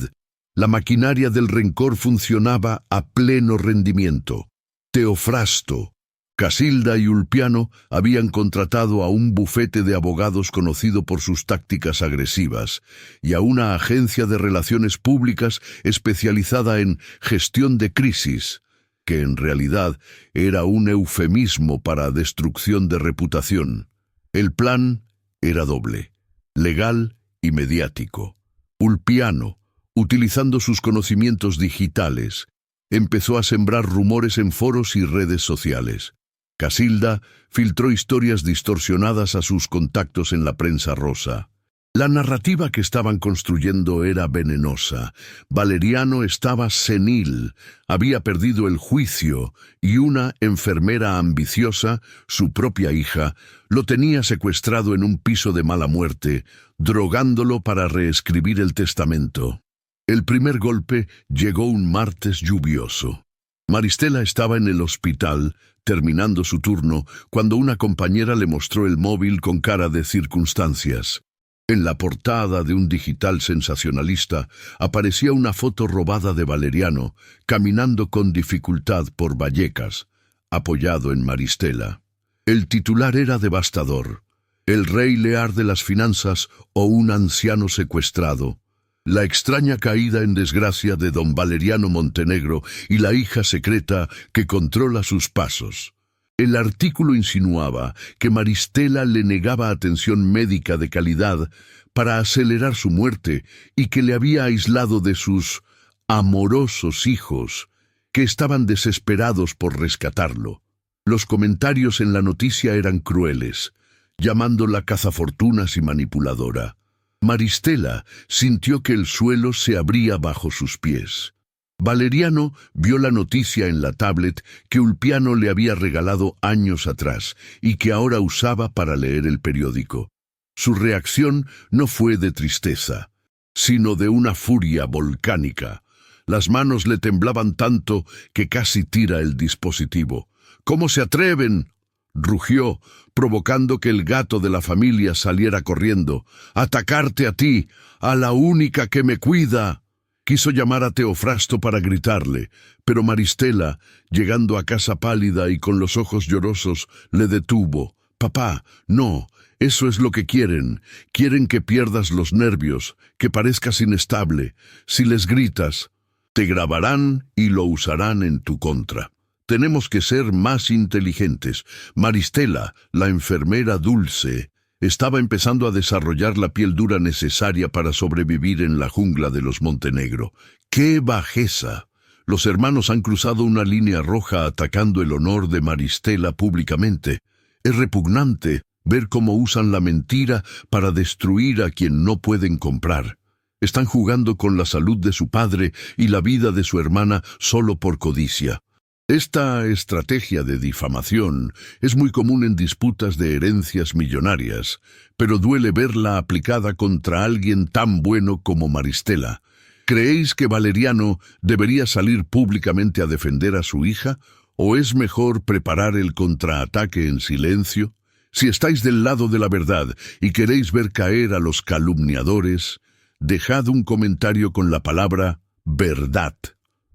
la maquinaria del rencor funcionaba a pleno rendimiento. Teofrasto, Casilda y Ulpiano habían contratado a un bufete de abogados conocido por sus tácticas agresivas y a una agencia de relaciones públicas especializada en gestión de crisis. que en realidad era un eufemismo para destrucción de reputación. El plan era doble, legal y mediático. Ulpiano, utilizando sus conocimientos digitales, empezó a sembrar rumores en foros y redes sociales. Casilda filtró historias distorsionadas a sus contactos en la prensa rosa. La narrativa que estaban construyendo era venenosa. Valeriano estaba senil, había perdido el juicio y una enfermera ambiciosa, su propia hija, lo tenía secuestrado en un piso de mala muerte, drogándolo para reescribir el testamento. El primer golpe llegó un martes lluvioso. Maristela estaba en el hospital, terminando su turno, cuando una compañera le mostró el móvil con cara de circunstancias. En la portada de un digital sensacionalista aparecía una foto robada de Valeriano, caminando con dificultad por Vallecas, apoyado en Maristela. El titular era devastador: el rey Lear de las finanzas o un anciano secuestrado. La extraña caída en desgracia de don Valeriano Montenegro y la hija secreta que controla sus pasos. El artículo insinuaba que Maristela le negaba atención médica de calidad para acelerar su muerte y que le había aislado de sus amorosos hijos, que estaban desesperados por rescatarlo. Los comentarios en la noticia eran crueles, llamándola cazafortunas y manipuladora. Maristela sintió que el suelo se abría bajo sus pies. Valeriano vio la noticia en la tablet que Ulpiano le había regalado años atrás y que ahora usaba para leer el periódico. Su reacción no fue de tristeza, sino de una furia volcánica. Las manos le temblaban tanto que casi tira el dispositivo. «¿Cómo se atreven?», rugió, provocando que el gato de la familia saliera corriendo. «¡Atacarte a ti, a la única que me cuida!». Quiso llamar a Teofrasto para gritarle, pero Maristela, llegando a casa pálida y con los ojos llorosos, le detuvo. «Papá, no, eso es lo que quieren. Quieren que pierdas los nervios, que parezcas inestable. Si les gritas, te grabarán y lo usarán en tu contra. Tenemos que ser más inteligentes». Maristela, la enfermera dulce, estaba empezando a desarrollar la piel dura necesaria para sobrevivir en la jungla de los Montenegro. ¡Qué bajeza! Los hermanos han cruzado una línea roja atacando el honor de Maristela públicamente. Es repugnante ver cómo usan la mentira para destruir a quien no pueden comprar. Están jugando con la salud de su padre y la vida de su hermana solo por codicia. Esta estrategia de difamación es muy común en disputas de herencias millonarias, pero duele verla aplicada contra alguien tan bueno como Maristela. ¿Creéis que Valeriano debería salir públicamente a defender a su hija, o es mejor preparar el contraataque en silencio? Si estáis del lado de la verdad y queréis ver caer a los calumniadores, dejad un comentario con la palabra verdad.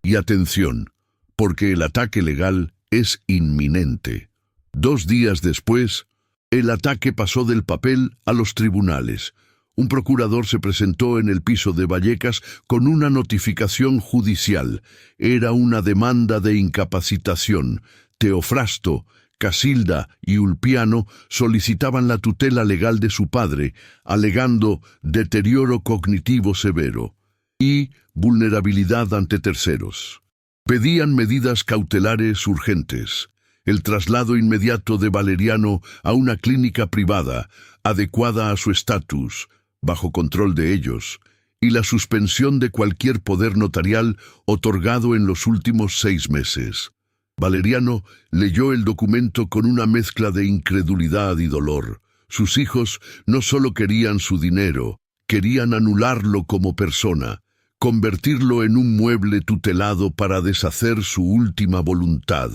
Y atención, porque el ataque legal es inminente. 2 días después, el ataque pasó del papel a los tribunales. Un procurador se presentó en el piso de Vallecas con una notificación judicial. Era una demanda de incapacitación. Teofrasto, Casilda y Ulpiano solicitaban la tutela legal de su padre, alegando deterioro cognitivo severo y vulnerabilidad ante terceros. Pedían medidas cautelares urgentes, el traslado inmediato de Valeriano a una clínica privada, adecuada a su estatus, bajo control de ellos, y la suspensión de cualquier poder notarial otorgado en los últimos 6 meses. Valeriano leyó el documento con una mezcla de incredulidad y dolor. Sus hijos no solo querían su dinero, querían anularlo como persona, convertirlo en un mueble tutelado para deshacer su última voluntad.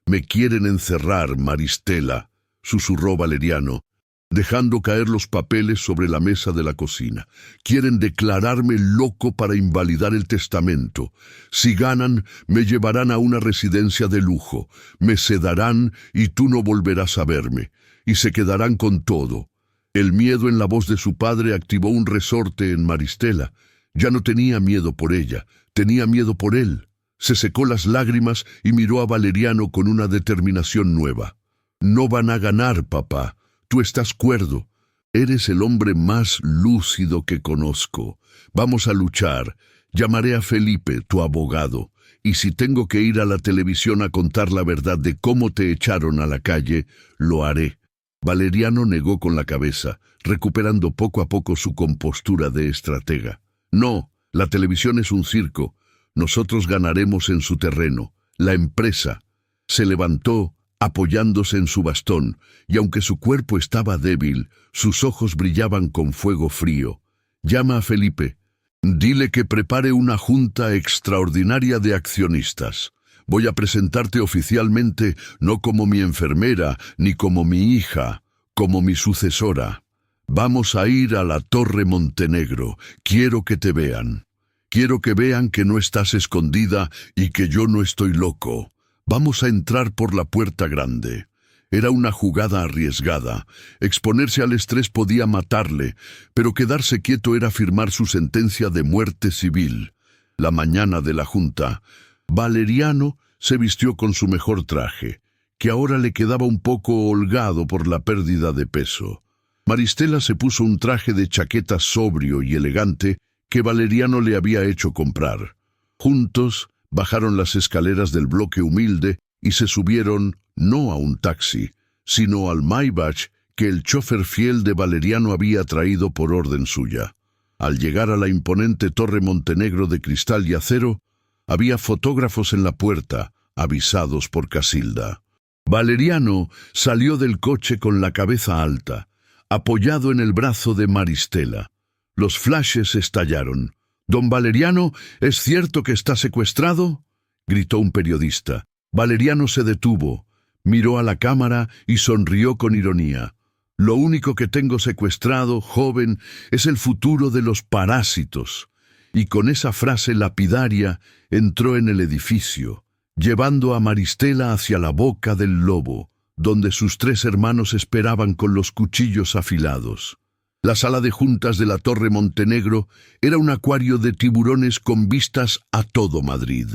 «Me quieren encerrar, Maristela», susurró Valeriano, dejando caer los papeles sobre la mesa de la cocina. «Quieren declararme loco para invalidar el testamento. Si ganan, me llevarán a una residencia de lujo, me sedarán y tú no volverás a verme, y se quedarán con todo». El miedo en la voz de su padre activó un resorte en Maristela. Ya no tenía miedo por ella, tenía miedo por él. Se secó las lágrimas y miró a Valeriano con una determinación nueva. No van a ganar, papá. Tú estás cuerdo. Eres el hombre más lúcido que conozco. Vamos a luchar. Llamaré a Felipe, tu abogado. Y si tengo que ir a la televisión a contar la verdad de cómo te echaron a la calle, lo haré. Valeriano negó con la cabeza, recuperando poco a poco su compostura de estratega. No, la televisión es un circo. Nosotros ganaremos en su terreno, la empresa. Se levantó, apoyándose en su bastón, y aunque su cuerpo estaba débil, sus ojos brillaban con fuego frío. Llama a Felipe. Dile que prepare una junta extraordinaria de accionistas. Voy a presentarte oficialmente no como mi enfermera ni como mi hija, como mi sucesora. Vamos a ir a la Torre Montenegro. Quiero que te vean. Quiero que vean que no estás escondida y que yo no estoy loco. Vamos a entrar por la puerta grande. Era una jugada arriesgada. Exponerse al estrés podía matarle, pero quedarse quieto era firmar su sentencia de muerte civil. La mañana de la junta, Valeriano se vistió con su mejor traje, que ahora le quedaba un poco holgado por la pérdida de peso. Maristela se puso un traje de chaqueta sobrio y elegante que Valeriano le había hecho comprar. Juntos bajaron las escaleras del bloque humilde y se subieron no a un taxi, sino al Maybach que el chofer fiel de Valeriano había traído por orden suya. Al llegar a la imponente Torre Montenegro de cristal y acero, había fotógrafos en la puerta, avisados por Casilda. Valeriano salió del coche con la cabeza alta, apoyado en el brazo de Maristela. Los flashes estallaron. «Don Valeriano, ¿es cierto que está secuestrado?», gritó un periodista. Valeriano se detuvo, miró a la cámara y sonrió con ironía. «Lo único que tengo secuestrado, joven, es el futuro de los parásitos». Y con esa frase lapidaria entró en el edificio, llevando a Maristela hacia la boca del lobo, donde sus 3 hermanos esperaban con los cuchillos afilados. La sala de juntas de la Torre Montenegro era un acuario de tiburones con vistas a todo Madrid.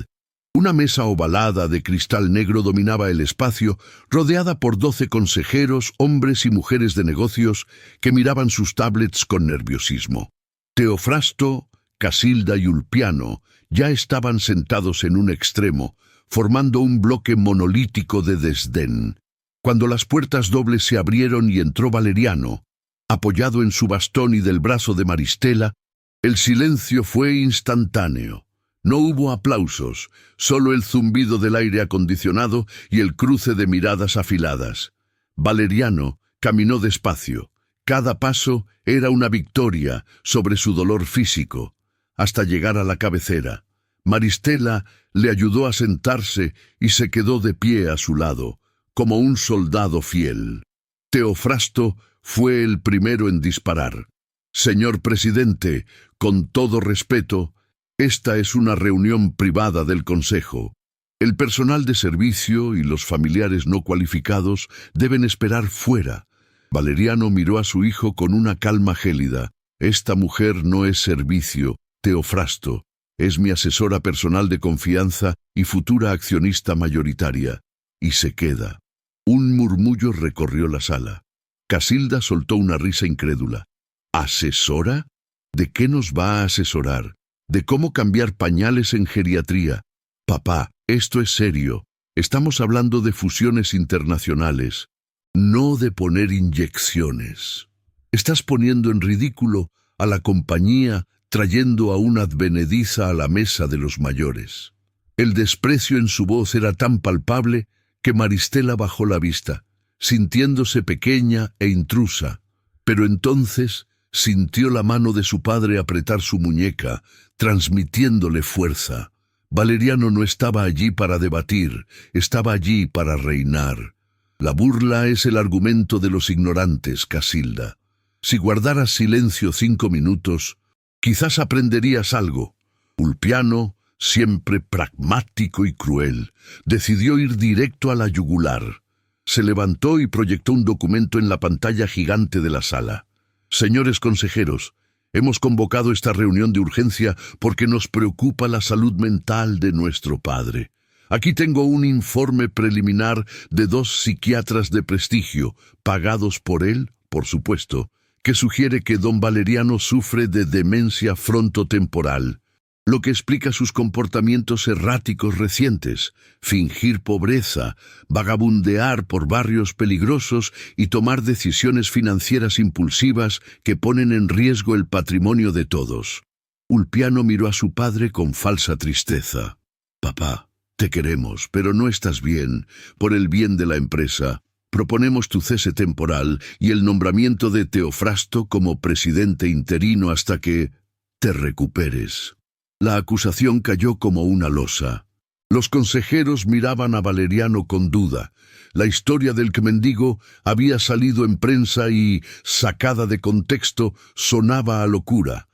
Una mesa ovalada de cristal negro dominaba el espacio, rodeada por 12 consejeros, hombres y mujeres de negocios que miraban sus tablets con nerviosismo. Teofrasto, Casilda y Ulpiano ya estaban sentados en un extremo, formando un bloque monolítico de desdén. Cuando las puertas dobles se abrieron y entró Valeriano, apoyado en su bastón y del brazo de Maristela, el silencio fue instantáneo. No hubo aplausos, solo el zumbido del aire acondicionado y el cruce de miradas afiladas. Valeriano caminó despacio. Cada paso era una victoria sobre su dolor físico, hasta llegar a la cabecera. Maristela le ayudó a sentarse y se quedó de pie a su lado, como un soldado fiel. Teofrasto fue el primero en disparar. «Señor presidente, con todo respeto, esta es una reunión privada del Consejo. El personal de servicio y los familiares no cualificados deben esperar fuera». Valeriano miró a su hijo con una calma gélida. «Esta mujer no es servicio, Teofrasto. Es mi asesora personal de confianza y futura accionista mayoritaria. Y se queda». Un murmullo recorrió la sala. Casilda soltó una risa incrédula. «¿Asesora? ¿De qué nos va a asesorar? ¿De cómo cambiar pañales en geriatría? Papá, esto es serio. Estamos hablando de fusiones internacionales, no de poner inyecciones. Estás poniendo en ridículo a la compañía trayendo a una advenediza a la mesa de los mayores». El desprecio en su voz era tan palpable que Maristela bajó la vista, sintiéndose pequeña e intrusa, pero entonces sintió la mano de su padre apretar su muñeca, transmitiéndole fuerza. Valeriano no estaba allí para debatir, estaba allí para reinar. La burla es el argumento de los ignorantes, Casilda. Si guardaras silencio 5 minutos, quizás aprenderías algo. Ulpiano, siempre pragmático y cruel, decidió ir directo a la yugular. Se levantó y proyectó un documento en la pantalla gigante de la sala. «Señores consejeros, Hemos convocado esta reunión de urgencia porque nos preocupa la salud mental de nuestro padre. Aquí tengo un informe preliminar de 2 psiquiatras de prestigio, pagados por él, por supuesto, que sugiere que don Valeriano sufre de demencia frontotemporal, lo que explica sus comportamientos erráticos recientes: fingir pobreza, vagabundear por barrios peligrosos y tomar decisiones financieras impulsivas que ponen en riesgo el patrimonio de todos. Ulpiano miró a su padre con falsa tristeza. «Papá, te queremos, pero no estás bien. Por el bien de la empresa, proponemos tu cese temporal y el nombramiento de Teofrasto como presidente interino hasta que te recuperes». La acusación cayó como una losa. Los consejeros miraban a Valeriano con duda. La historia del mendigo había salido en prensa y, sacada de contexto, sonaba a locura.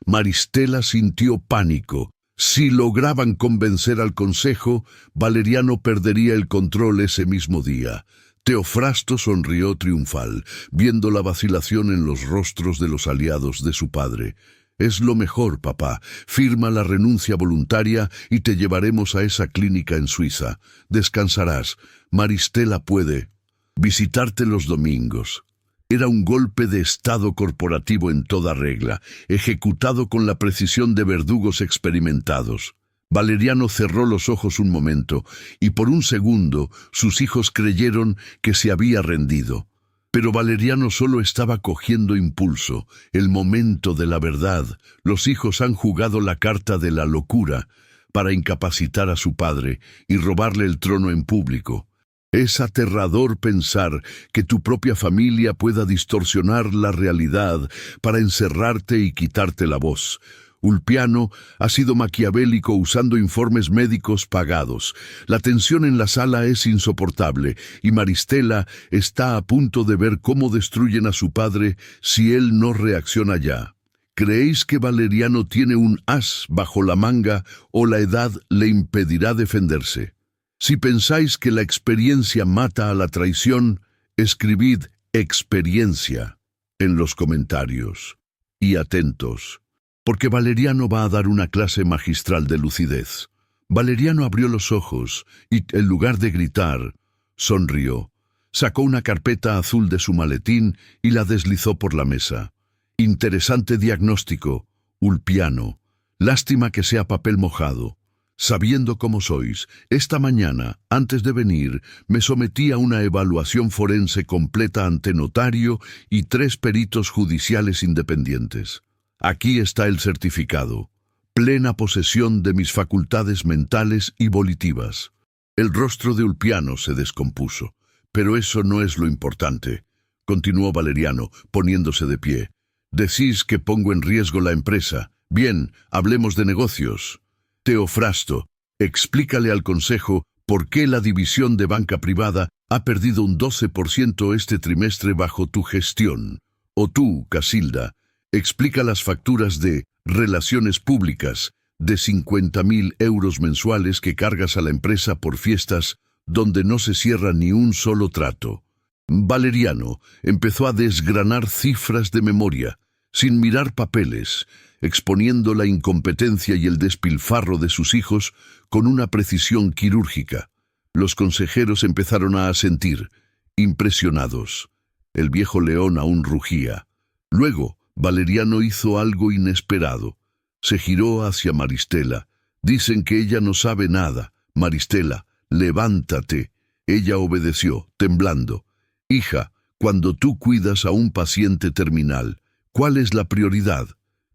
Maristela sintió pánico. Si lograban convencer al consejo, Valeriano perdería el control ese mismo día. Teofrasto sonrió triunfal, viendo la vacilación en los rostros de los aliados de su padre. «Es lo mejor, papá. Firma la renuncia voluntaria y te llevaremos a esa clínica en Suiza. Descansarás. Maristela puede visitarte los domingos». Era un golpe de estado corporativo en toda regla, ejecutado con la precisión de verdugos experimentados. Valeriano cerró los ojos un momento, y por un segundo sus hijos creyeron que se había rendido. Pero Valeriano solo estaba cogiendo impulso, el momento de la verdad. Los hijos han jugado la carta de la locura para incapacitar a su padre y robarle el trono en público. Es aterrador pensar que tu propia familia pueda distorsionar la realidad para encerrarte y quitarte la voz. Ulpiano ha sido maquiavélico usando informes médicos pagados. La tensión en la sala es insoportable y Maristela está a punto de ver cómo destruyen a su padre si él no reacciona ya. ¿Creéis que Valeriano tiene un as bajo la manga o la edad le impedirá defenderse? Si pensáis que la experiencia mata a la traición, escribid «experiencia» en los comentarios. Y atentos, porque Valeriano va a dar una clase magistral de lucidez. Valeriano abrió los ojos y, en lugar de gritar, sonrió. Sacó una carpeta azul de su maletín y la deslizó por la mesa. Interesante diagnóstico, Ulpiano. Lástima que sea papel mojado. Sabiendo cómo sois, esta mañana, antes de venir, me sometí a una evaluación forense completa ante notario y 3 peritos judiciales independientes. Aquí está el certificado. Plena posesión de mis facultades mentales y volitivas. El rostro de Ulpiano se descompuso. Pero eso no es lo importante, continuó Valeriano, poniéndose de pie. Decís que pongo en riesgo la empresa. Bien, hablemos de negocios. Teofrasto, explícale al Consejo por qué la división de banca privada ha perdido un 12% este trimestre bajo tu gestión. O tú, Casilda, explica las facturas de relaciones públicas de 50.000 euros mensuales que cargas a la empresa por fiestas donde no se cierra ni un solo trato. Valeriano empezó a desgranar cifras de memoria, sin mirar papeles, exponiendo la incompetencia y el despilfarro de sus hijos con una precisión quirúrgica. Los consejeros empezaron a asentir, impresionados. El viejo león aún rugía. Luego, Valeriano hizo algo inesperado. Se giró hacia Maristela. Dicen que ella no sabe nada. Maristela, levántate. Ella obedeció, temblando. Hija, cuando tú cuidas a un paciente terminal, ¿cuál es la prioridad?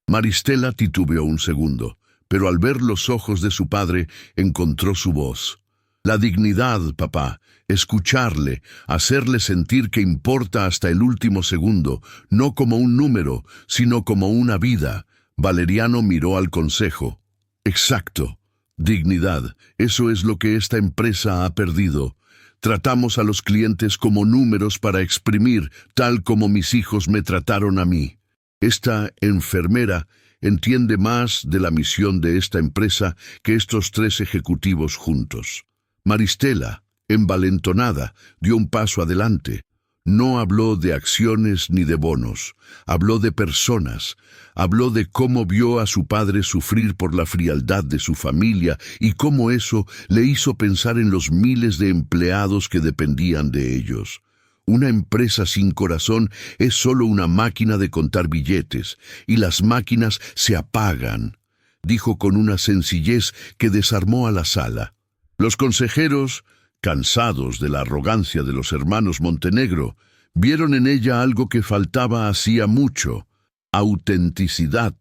Maristela titubeó un segundo, pero al ver los ojos de su padre, encontró su voz. La dignidad, papá, escucharle, hacerle sentir que importa hasta el último segundo, no como un número, sino como una vida. Valeriano miró al consejo. Exacto. Dignidad, eso es lo que esta empresa ha perdido. Tratamos a los clientes como números para exprimir, tal como mis hijos me trataron a mí. Esta enfermera entiende más de la misión de esta empresa que estos 3 ejecutivos juntos. Maristela, envalentonada, dio un paso adelante. No habló de acciones ni de bonos, habló de personas, habló de cómo vio a su padre sufrir por la frialdad de su familia y cómo eso le hizo pensar en los miles de empleados que dependían de ellos. Una empresa sin corazón es solo una máquina de contar billetes, y las máquinas se apagan, dijo con una sencillez que desarmó a la sala. Los consejeros, cansados de la arrogancia de los hermanos Montenegro, vieron en ella algo que faltaba hacía mucho: autenticidad.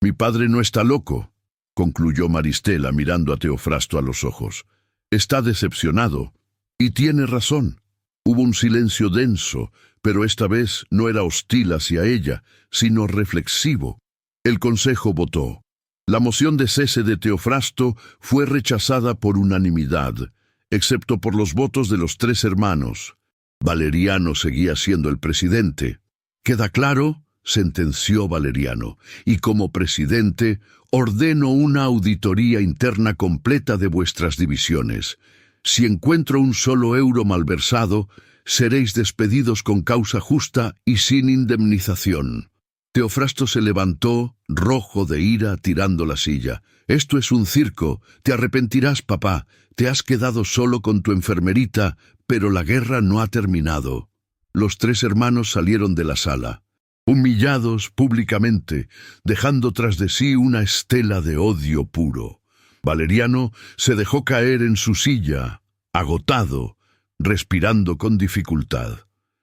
«Mi padre no está loco», concluyó Maristela mirando a Teofrasto a los ojos. «Está decepcionado, y tiene razón». Hubo un silencio denso, pero esta vez no era hostil hacia ella, sino reflexivo. El consejo votó. La moción de cese de Teofrasto fue rechazada por unanimidad, excepto por los votos de los 3 hermanos. Valeriano seguía siendo el presidente. «¿Queda claro?», sentenció Valeriano, «y como presidente ordeno una auditoría interna completa de vuestras divisiones. Si encuentro un solo euro malversado, seréis despedidos con causa justa y sin indemnización». Teofrasto se levantó, rojo de ira, tirando la silla. «Esto es un circo. Te arrepentirás, papá. Te has quedado solo con tu enfermerita, pero la guerra no ha terminado». Los 3 hermanos salieron de la sala, humillados públicamente, dejando tras de sí una estela de odio puro. Valeriano se dejó caer en su silla, agotado, respirando con dificultad.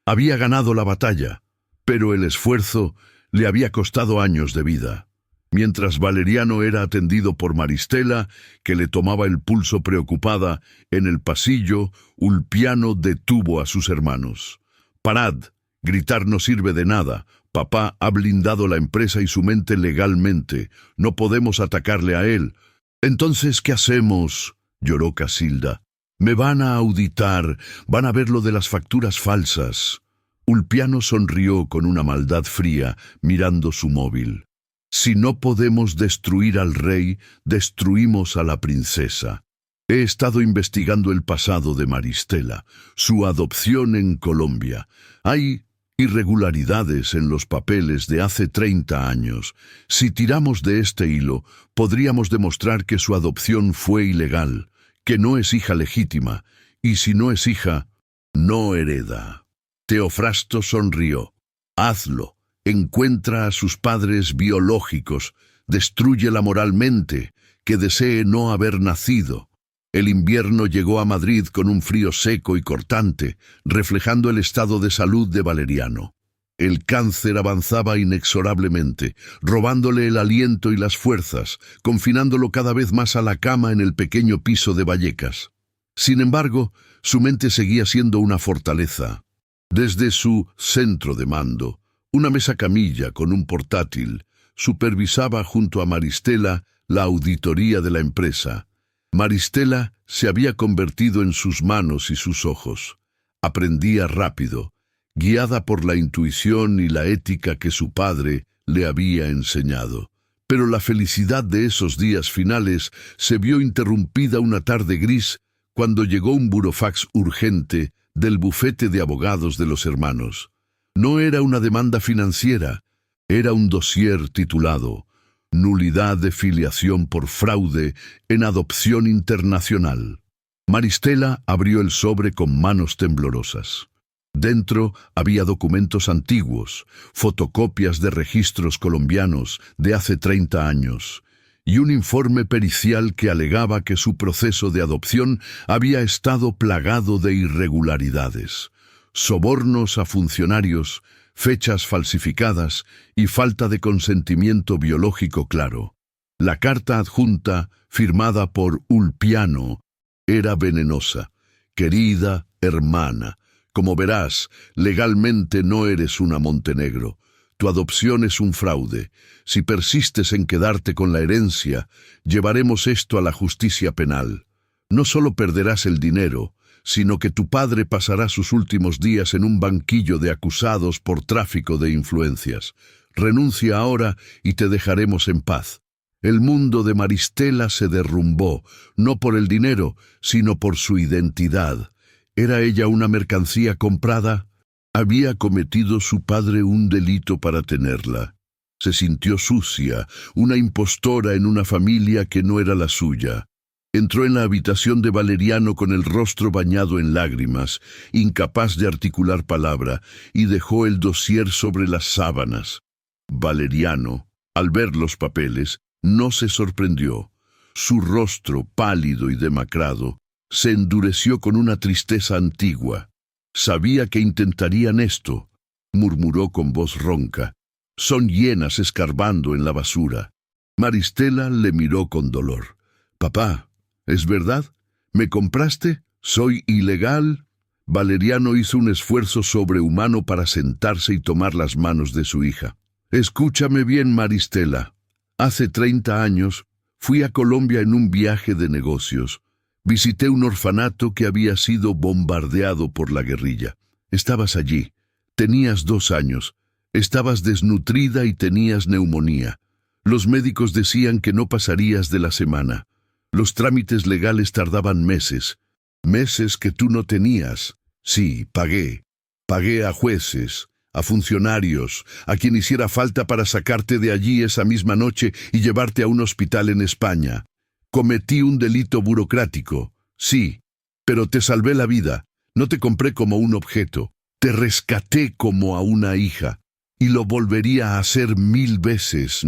Había ganado la batalla, pero el esfuerzo le había costado años de vida. Mientras Valeriano era atendido por Maristela, que le tomaba el pulso preocupada, en el pasillo, Ulpiano detuvo a sus hermanos. «Parad, gritar no sirve de nada. Papá ha blindado la empresa y su mente legalmente. No podemos atacarle a él». «Entonces, ¿qué hacemos?», lloró Casilda. «Me van a auditar, van a ver lo de las facturas falsas». Ulpiano sonrió con una maldad fría, mirando su móvil. «Si no podemos destruir al rey, destruimos a la princesa. He estado investigando el pasado de Maristela, su adopción en Colombia. Hay irregularidades en los papeles de hace 30 años. Si tiramos de este hilo, podríamos demostrar que su adopción fue ilegal, que no es hija legítima, y si no es hija, no hereda». Teofrasto sonrió. «Hazlo. Encuentra a sus padres biológicos. Destrúyela moralmente, que desee no haber nacido». El invierno llegó a Madrid con un frío seco y cortante, reflejando el estado de salud de Valeriano. El cáncer avanzaba inexorablemente, robándole el aliento y las fuerzas, confinándolo cada vez más a la cama en el pequeño piso de Vallecas. Sin embargo, su mente seguía siendo una fortaleza. Desde su centro de mando, una mesa camilla con un portátil, supervisaba junto a Maristela la auditoría de la empresa. Maristela se había convertido en sus manos y sus ojos. Aprendía rápido, guiada por la intuición y la ética que su padre le había enseñado. Pero la felicidad de esos días finales se vio interrumpida una tarde gris cuando llegó un burofax urgente del bufete de abogados de los hermanos. No era una demanda financiera, era un dossier titulado «Nulidad de filiación por fraude en adopción internacional». Maristela abrió el sobre con manos temblorosas. Dentro había documentos antiguos, fotocopias de registros colombianos de hace 30 años, y un informe pericial que alegaba que su proceso de adopción había estado plagado de irregularidades, sobornos a funcionarios, fechas falsificadas y falta de consentimiento biológico claro. La carta adjunta, firmada por Ulpiano, era venenosa. «Querida hermana, como verás, legalmente no eres una Montenegro. Tu adopción es un fraude. Si persistes en quedarte con la herencia, llevaremos esto a la justicia penal. No solo perderás el dinero, sino que tu padre pasará sus últimos días en un banquillo de acusados por tráfico de influencias. Renuncia ahora y te dejaremos en paz». El mundo de Maristela se derrumbó, no por el dinero, sino por su identidad. ¿Era ella una mercancía comprada? Había cometido su padre un delito para tenerla. Se sintió sucia, una impostora en una familia que no era la suya. Entró en la habitación de Valeriano con el rostro bañado en lágrimas, incapaz de articular palabra, y dejó el dossier sobre las sábanas. Valeriano, al ver los papeles, no se sorprendió. Su rostro, pálido y demacrado, se endureció con una tristeza antigua. Sabía que intentarían esto, murmuró con voz ronca. Son hienas escarbando en la basura. Maristela le miró con dolor. Papá, ¿es verdad? ¿Me compraste? ¿Soy ilegal? Valeriano hizo un esfuerzo sobrehumano para sentarse y tomar las manos de su hija. Escúchame bien, Maristela. Hace 30 años fui a Colombia en un viaje de negocios. Visité un orfanato que había sido bombardeado por la guerrilla. Estabas allí. Tenías 2 años. Estabas desnutrida y tenías neumonía. Los médicos decían que no pasarías de la semana. Los trámites legales tardaban meses. Meses que tú no tenías. Sí, pagué. Pagué a jueces, a funcionarios, a quien hiciera falta para sacarte de allí esa misma noche y llevarte a un hospital en España. Cometí un delito burocrático, sí, pero te salvé la vida. No te compré como un objeto. Te rescaté como a una hija. Y lo volvería a hacer 1000 veces.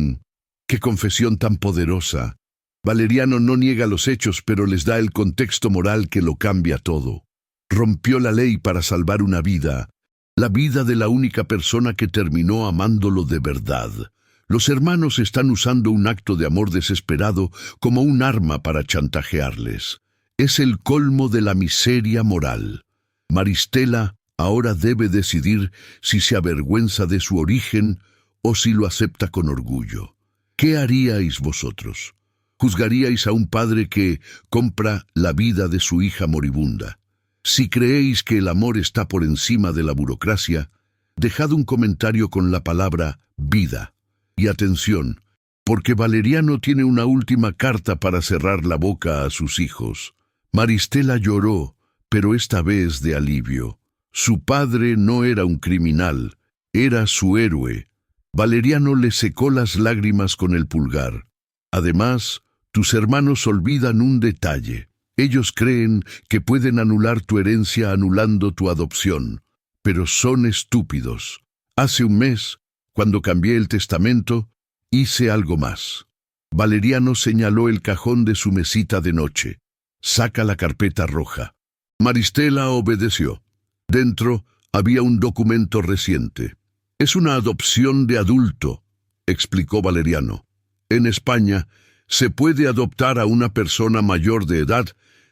¡Qué confesión tan poderosa! Valeriano no niega los hechos, pero les da el contexto moral que lo cambia todo. Rompió la ley para salvar una vida, la vida de la única persona que terminó amándolo de verdad. Los hermanos están usando un acto de amor desesperado como un arma para chantajearles. Es el colmo de la miseria moral. Maristela ahora debe decidir si se avergüenza de su origen o si lo acepta con orgullo. ¿Qué haríais vosotros? ¿Juzgaríais a un padre que compra la vida de su hija moribunda? Si creéis que el amor está por encima de la burocracia, dejad un comentario con la palabra vida. Y atención, porque Valeriano tiene una última carta para cerrar la boca a sus hijos. Maristela lloró, pero esta vez de alivio. Su padre no era un criminal, era su héroe. Valeriano le secó las lágrimas con el pulgar. Además, tus hermanos olvidan un detalle. Ellos creen que pueden anular tu herencia anulando tu adopción, pero son estúpidos. Hace un mes, cuando cambié el testamento, hice algo más. Valeriano señaló el cajón de su mesita de noche. Saca la carpeta roja. Maristela obedeció. Dentro había un documento reciente. Es una adopción de adulto, explicó Valeriano. En España, se puede adoptar a una persona mayor de edad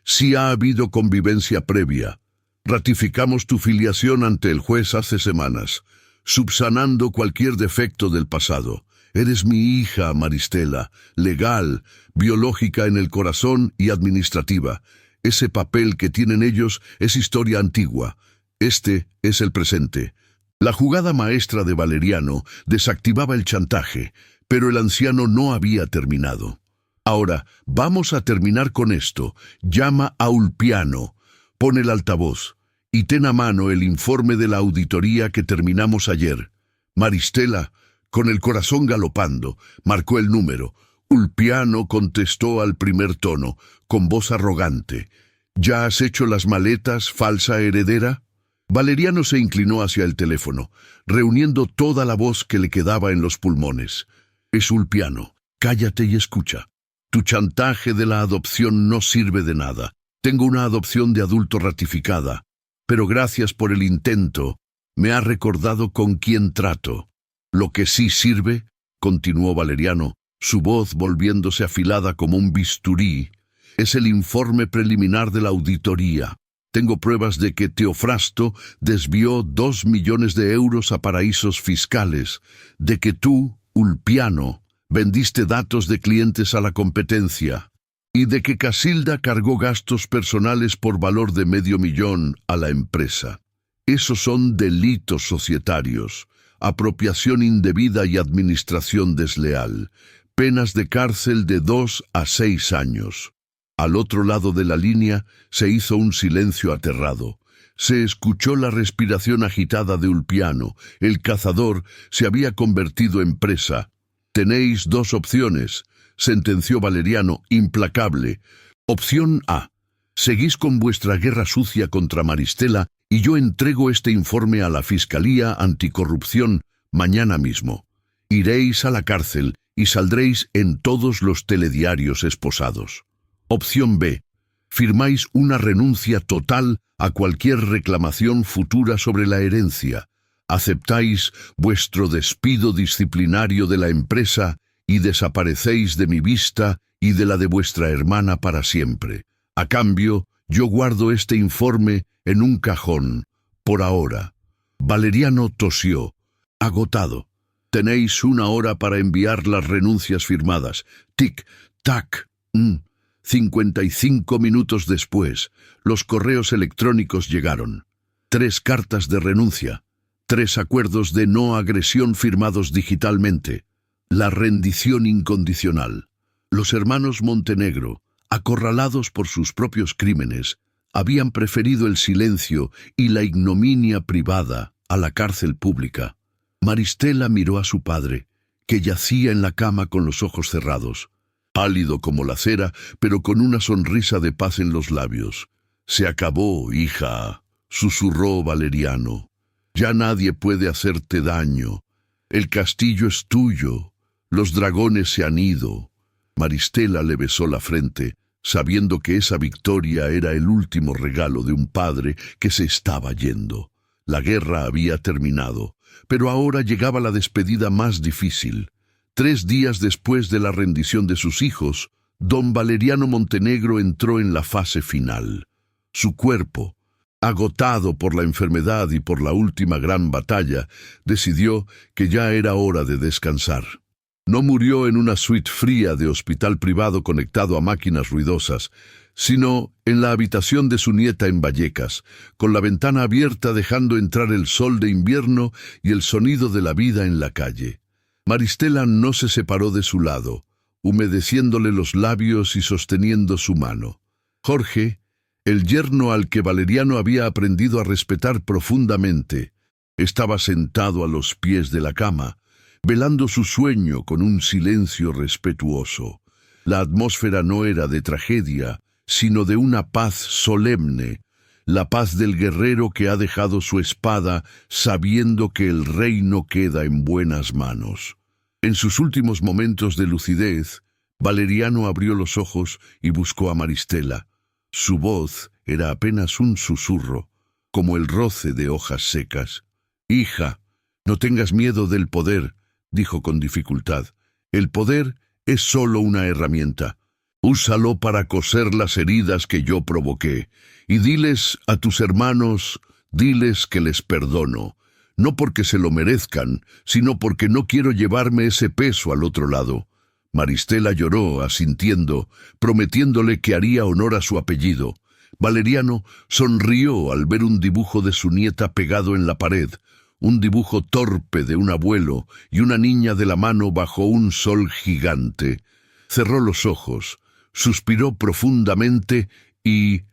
si ha habido convivencia previa. Ratificamos tu filiación ante el juez hace semanas, subsanando cualquier defecto del pasado. Eres mi hija, Maristela, legal, biológica en el corazón y administrativa. Ese papel que tienen ellos es historia antigua. Este es el presente. La jugada maestra de Valeriano desactivaba el chantaje, pero el anciano no había terminado. Ahora, vamos a terminar con esto. Llama a Ulpiano, pon el altavoz y ten a mano el informe de la auditoría que terminamos ayer. Maristela, con el corazón galopando, marcó el número. Ulpiano contestó al primer tono, con voz arrogante. ¿Ya has hecho las maletas, falsa heredera? Valeriano se inclinó hacia el teléfono, reuniendo toda la voz que le quedaba en los pulmones. Es Ulpiano. Cállate y escucha. Tu chantaje de la adopción no sirve de nada. Tengo una adopción de adulto ratificada, pero gracias por el intento, me ha recordado con quién trato. Lo que sí sirve, continuó Valeriano, su voz volviéndose afilada como un bisturí, es el informe preliminar de la auditoría. Tengo pruebas de que Teofrasto desvió 2 millones de euros a paraísos fiscales, de que tú, Ulpiano, vendiste datos de clientes a la competencia, y de que Casilda cargó gastos personales por valor de $500,000 a la empresa. Esos son delitos societarios, apropiación indebida y administración desleal, penas de cárcel de 2 a 6 años. Al otro lado de la línea se hizo un silencio aterrado. Se escuchó la respiración agitada de Ulpiano. El cazador se había convertido en presa. «Tenéis dos opciones», sentenció Valeriano, implacable. «Opción A. Seguís con vuestra guerra sucia contra Maristela y yo entrego este informe a la Fiscalía Anticorrupción mañana mismo. Iréis a la cárcel y saldréis en todos los telediarios esposados. Opción B. Firmáis una renuncia total a cualquier reclamación futura sobre la herencia. Aceptáis vuestro despido disciplinario de la empresa y desaparecéis de mi vista y de la de vuestra hermana para siempre. A cambio, yo guardo este informe en un cajón, por ahora». Valeriano tosió, agotado. «Tenéis 1 hora para enviar las renuncias firmadas». Tic, tac. 55 minutos después, los correos electrónicos llegaron. 3 cartas de renuncia, 3 acuerdos de no agresión firmados digitalmente. La rendición incondicional. Los hermanos Montenegro, acorralados por sus propios crímenes, habían preferido el silencio y la ignominia privada a la cárcel pública. Maristela miró a su padre, que yacía en la cama con los ojos cerrados, pálido como la cera, pero con una sonrisa de paz en los labios. «Se acabó, hija», susurró Valeriano. «Ya nadie puede hacerte daño. El castillo es tuyo. Los dragones se han ido». Maristela le besó la frente, sabiendo que esa victoria era el último regalo de un padre que se estaba yendo. La guerra había terminado, pero ahora llegaba la despedida más difícil. 3 días después de la rendición de sus hijos, don Valeriano Montenegro entró en la fase final. Su cuerpo, agotado por la enfermedad y por la última gran batalla, decidió que ya era hora de descansar. No murió en una suite fría de hospital privado conectado a máquinas ruidosas, sino en la habitación de su nieta en Vallecas, con la ventana abierta dejando entrar el sol de invierno y el sonido de la vida en la calle. Maristela no se separó de su lado, humedeciéndole los labios y sosteniendo su mano. Jorge, el yerno al que Valeriano había aprendido a respetar profundamente, estaba sentado a los pies de la cama, velando su sueño con un silencio respetuoso. La atmósfera no era de tragedia, sino de una paz solemne, la paz del guerrero que ha dejado su espada sabiendo que el reino queda en buenas manos. En sus últimos momentos de lucidez, Valeriano abrió los ojos y buscó a Maristela. Su voz era apenas un susurro, como el roce de hojas secas. «Hija, no tengas miedo del poder», dijo con dificultad. «El poder es solo una herramienta. Úsalo para coser las heridas que yo provoqué. Y diles a tus hermanos, diles que les perdono. No porque se lo merezcan, sino porque no quiero llevarme ese peso al otro lado». Maristela lloró, asintiendo, prometiéndole que haría honor a su apellido. Valeriano sonrió al ver un dibujo de su nieta pegado en la pared, un dibujo torpe de un abuelo y una niña de la mano bajo un sol gigante. Cerró los ojos, suspiró profundamente y,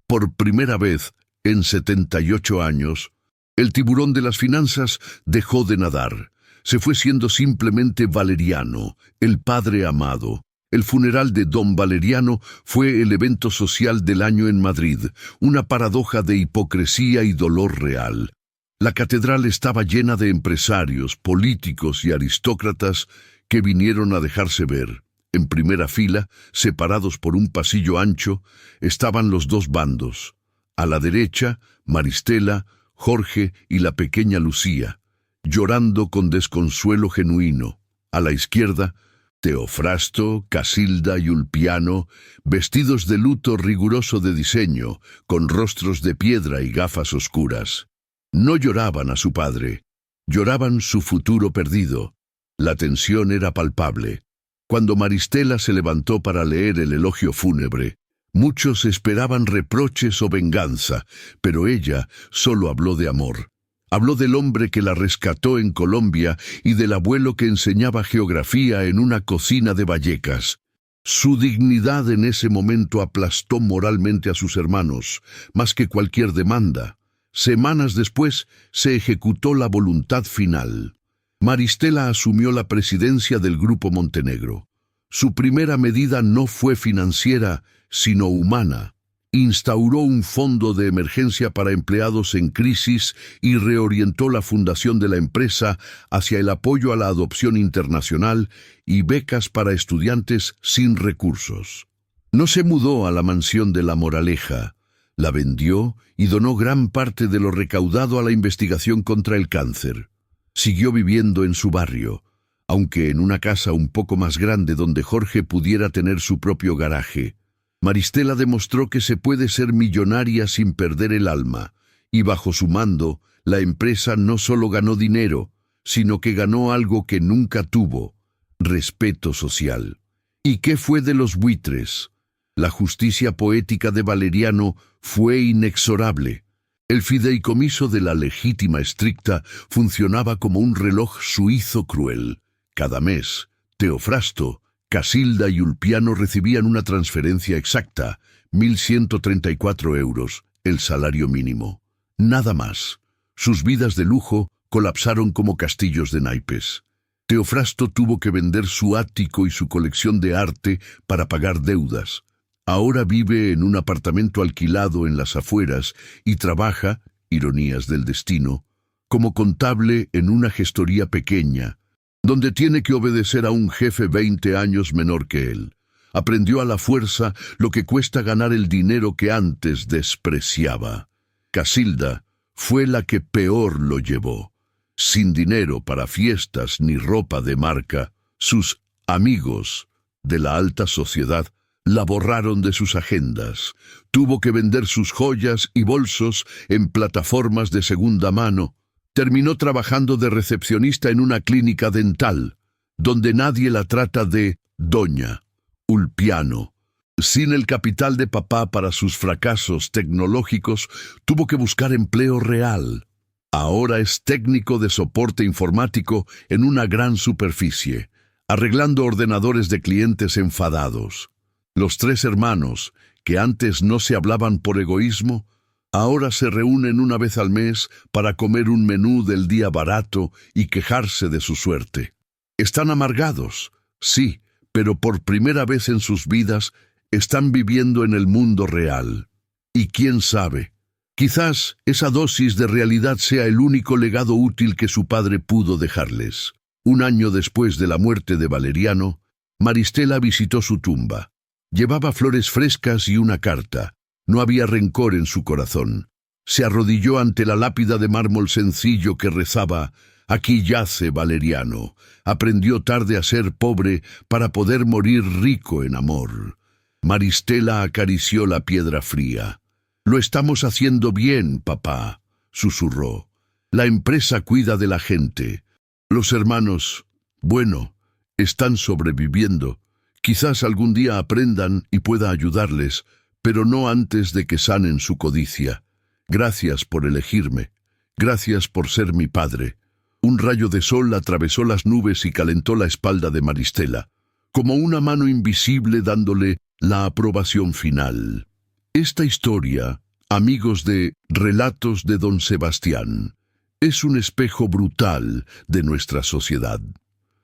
por primera vez en 78 años, el tiburón de las finanzas dejó de nadar. Se fue siendo simplemente Valeriano, el padre amado. El funeral de don Valeriano fue el evento social del año en Madrid, una paradoja de hipocresía y dolor real. La catedral estaba llena de empresarios, políticos y aristócratas que vinieron a dejarse ver. En primera fila, separados por un pasillo ancho, estaban los 2 bandos. A la derecha, Maristela, Jorge y la pequeña Lucía, llorando con desconsuelo genuino. A la izquierda, Teofrasto, Casilda y Ulpiano, vestidos de luto riguroso de diseño, con rostros de piedra y gafas oscuras. No lloraban a su padre, lloraban su futuro perdido. La tensión era palpable. Cuando Maristela se levantó para leer el elogio fúnebre, muchos esperaban reproches o venganza, pero ella solo habló de amor. Habló del hombre que la rescató en Colombia y del abuelo que enseñaba geografía en una cocina de Vallecas. Su dignidad en ese momento aplastó moralmente a sus hermanos, más que cualquier demanda. Semanas después se ejecutó la voluntad final. Maristela asumió la presidencia del Grupo Montenegro. Su primera medida no fue financiera, sino humana. Instauró un fondo de emergencia para empleados en crisis y reorientó la fundación de la empresa hacia el apoyo a la adopción internacional y becas para estudiantes sin recursos. No se mudó a la mansión de La Moraleja, la vendió y donó gran parte de lo recaudado a la investigación contra el cáncer. Siguió viviendo en su barrio, aunque en una casa un poco más grande donde Jorge pudiera tener su propio garaje. Maristela demostró que se puede ser millonaria sin perder el alma, y bajo su mando, la empresa no solo ganó dinero, sino que ganó algo que nunca tuvo: respeto social. ¿Y qué fue de los buitres? La justicia poética de Valeriano fue inexorable. El fideicomiso de la legítima estricta funcionaba como un reloj suizo cruel. Cada mes, Teofrasto, Casilda y Ulpiano recibían una transferencia exacta, 1.134 euros, el salario mínimo. Nada más. Sus vidas de lujo colapsaron como castillos de naipes. Teofrasto tuvo que vender su ático y su colección de arte para pagar deudas. Ahora vive en un apartamento alquilado en las afueras y trabaja, ironías del destino, como contable en una gestoría pequeña, donde tiene que obedecer a un jefe 20 años menor que él. Aprendió a la fuerza lo que cuesta ganar el dinero que antes despreciaba. Casilda fue la que peor lo llevó. Sin dinero para fiestas ni ropa de marca, sus amigos de la alta sociedad la borraron de sus agendas. Tuvo que vender sus joyas y bolsos en plataformas de segunda mano. Terminó trabajando de recepcionista en una clínica dental, donde nadie la trata de doña. Ulpiano. Sin el capital de papá para sus fracasos tecnológicos, tuvo que buscar empleo real. Ahora es técnico de soporte informático en una gran superficie, arreglando ordenadores de clientes enfadados. Los tres hermanos, que antes no se hablaban por egoísmo, ahora se reúnen una vez al mes para comer un menú del día barato y quejarse de su suerte. Están amargados, sí, pero por primera vez en sus vidas están viviendo en el mundo real. Y quién sabe, quizás esa dosis de realidad sea el único legado útil que su padre pudo dejarles. Un año después de la muerte de Valeriano, Maristela visitó su tumba. Llevaba flores frescas y una carta. No había rencor en su corazón. Se arrodilló ante la lápida de mármol sencillo que rezaba: «Aquí yace Valeriano. Aprendió tarde a ser pobre para poder morir rico en amor». Maristela acarició la piedra fría. «Lo estamos haciendo bien, papá», susurró. «La empresa cuida de la gente. Los hermanos, bueno, están sobreviviendo. Quizás algún día aprendan y pueda ayudarles, pero no antes de que sanen su codicia. Gracias por elegirme. Gracias por ser mi padre». Un rayo de sol atravesó las nubes y calentó la espalda de Maristela, como una mano invisible dándole la aprobación final. Esta historia, amigos de Relatos de Don Sebastián, es un espejo brutal de nuestra sociedad.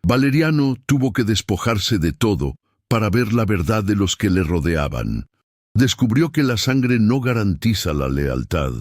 Valeriano tuvo que despojarse de todo para ver la verdad de los que le rodeaban. Descubrió que la sangre no garantiza la lealtad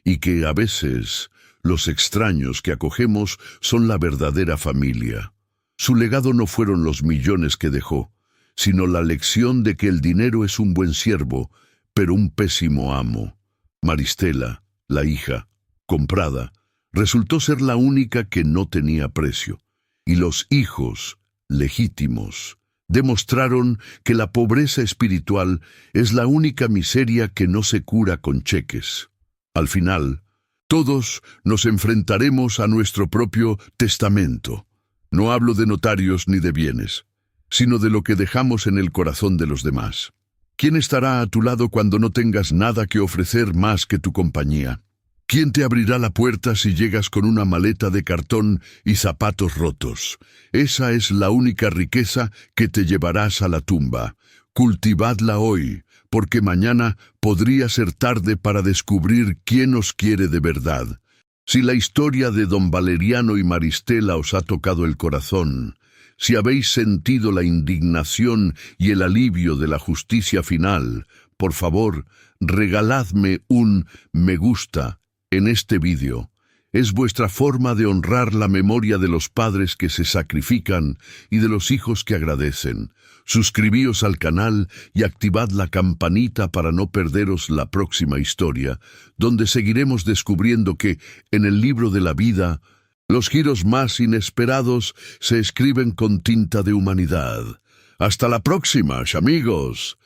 y que, a veces, los extraños que acogemos son la verdadera familia. Su legado no fueron los millones que dejó, sino la lección de que el dinero es un buen siervo, pero un pésimo amo. Maristela, la hija, comprada, resultó ser la única que no tenía precio. Y los hijos, legítimos, demostraron que la pobreza espiritual es la única miseria que no se cura con cheques. Al final, todos nos enfrentaremos a nuestro propio testamento. No hablo de notarios ni de bienes, sino de lo que dejamos en el corazón de los demás. ¿Quién estará a tu lado cuando no tengas nada que ofrecer más que tu compañía? ¿Quién te abrirá la puerta si llegas con una maleta de cartón y zapatos rotos? Esa es la única riqueza que te llevarás a la tumba. Cultivadla hoy, porque mañana podría ser tarde para descubrir quién os quiere de verdad. Si la historia de don Valeriano y Maristela os ha tocado el corazón, si habéis sentido la indignación y el alivio de la justicia final, por favor, regaladme un me gusta en este vídeo. Es vuestra forma de honrar la memoria de los padres que se sacrifican y de los hijos que agradecen. Suscribíos al canal y activad la campanita para no perderos la próxima historia, donde seguiremos descubriendo que, en el libro de la vida, los giros más inesperados se escriben con tinta de humanidad. Hasta la próxima, amigos.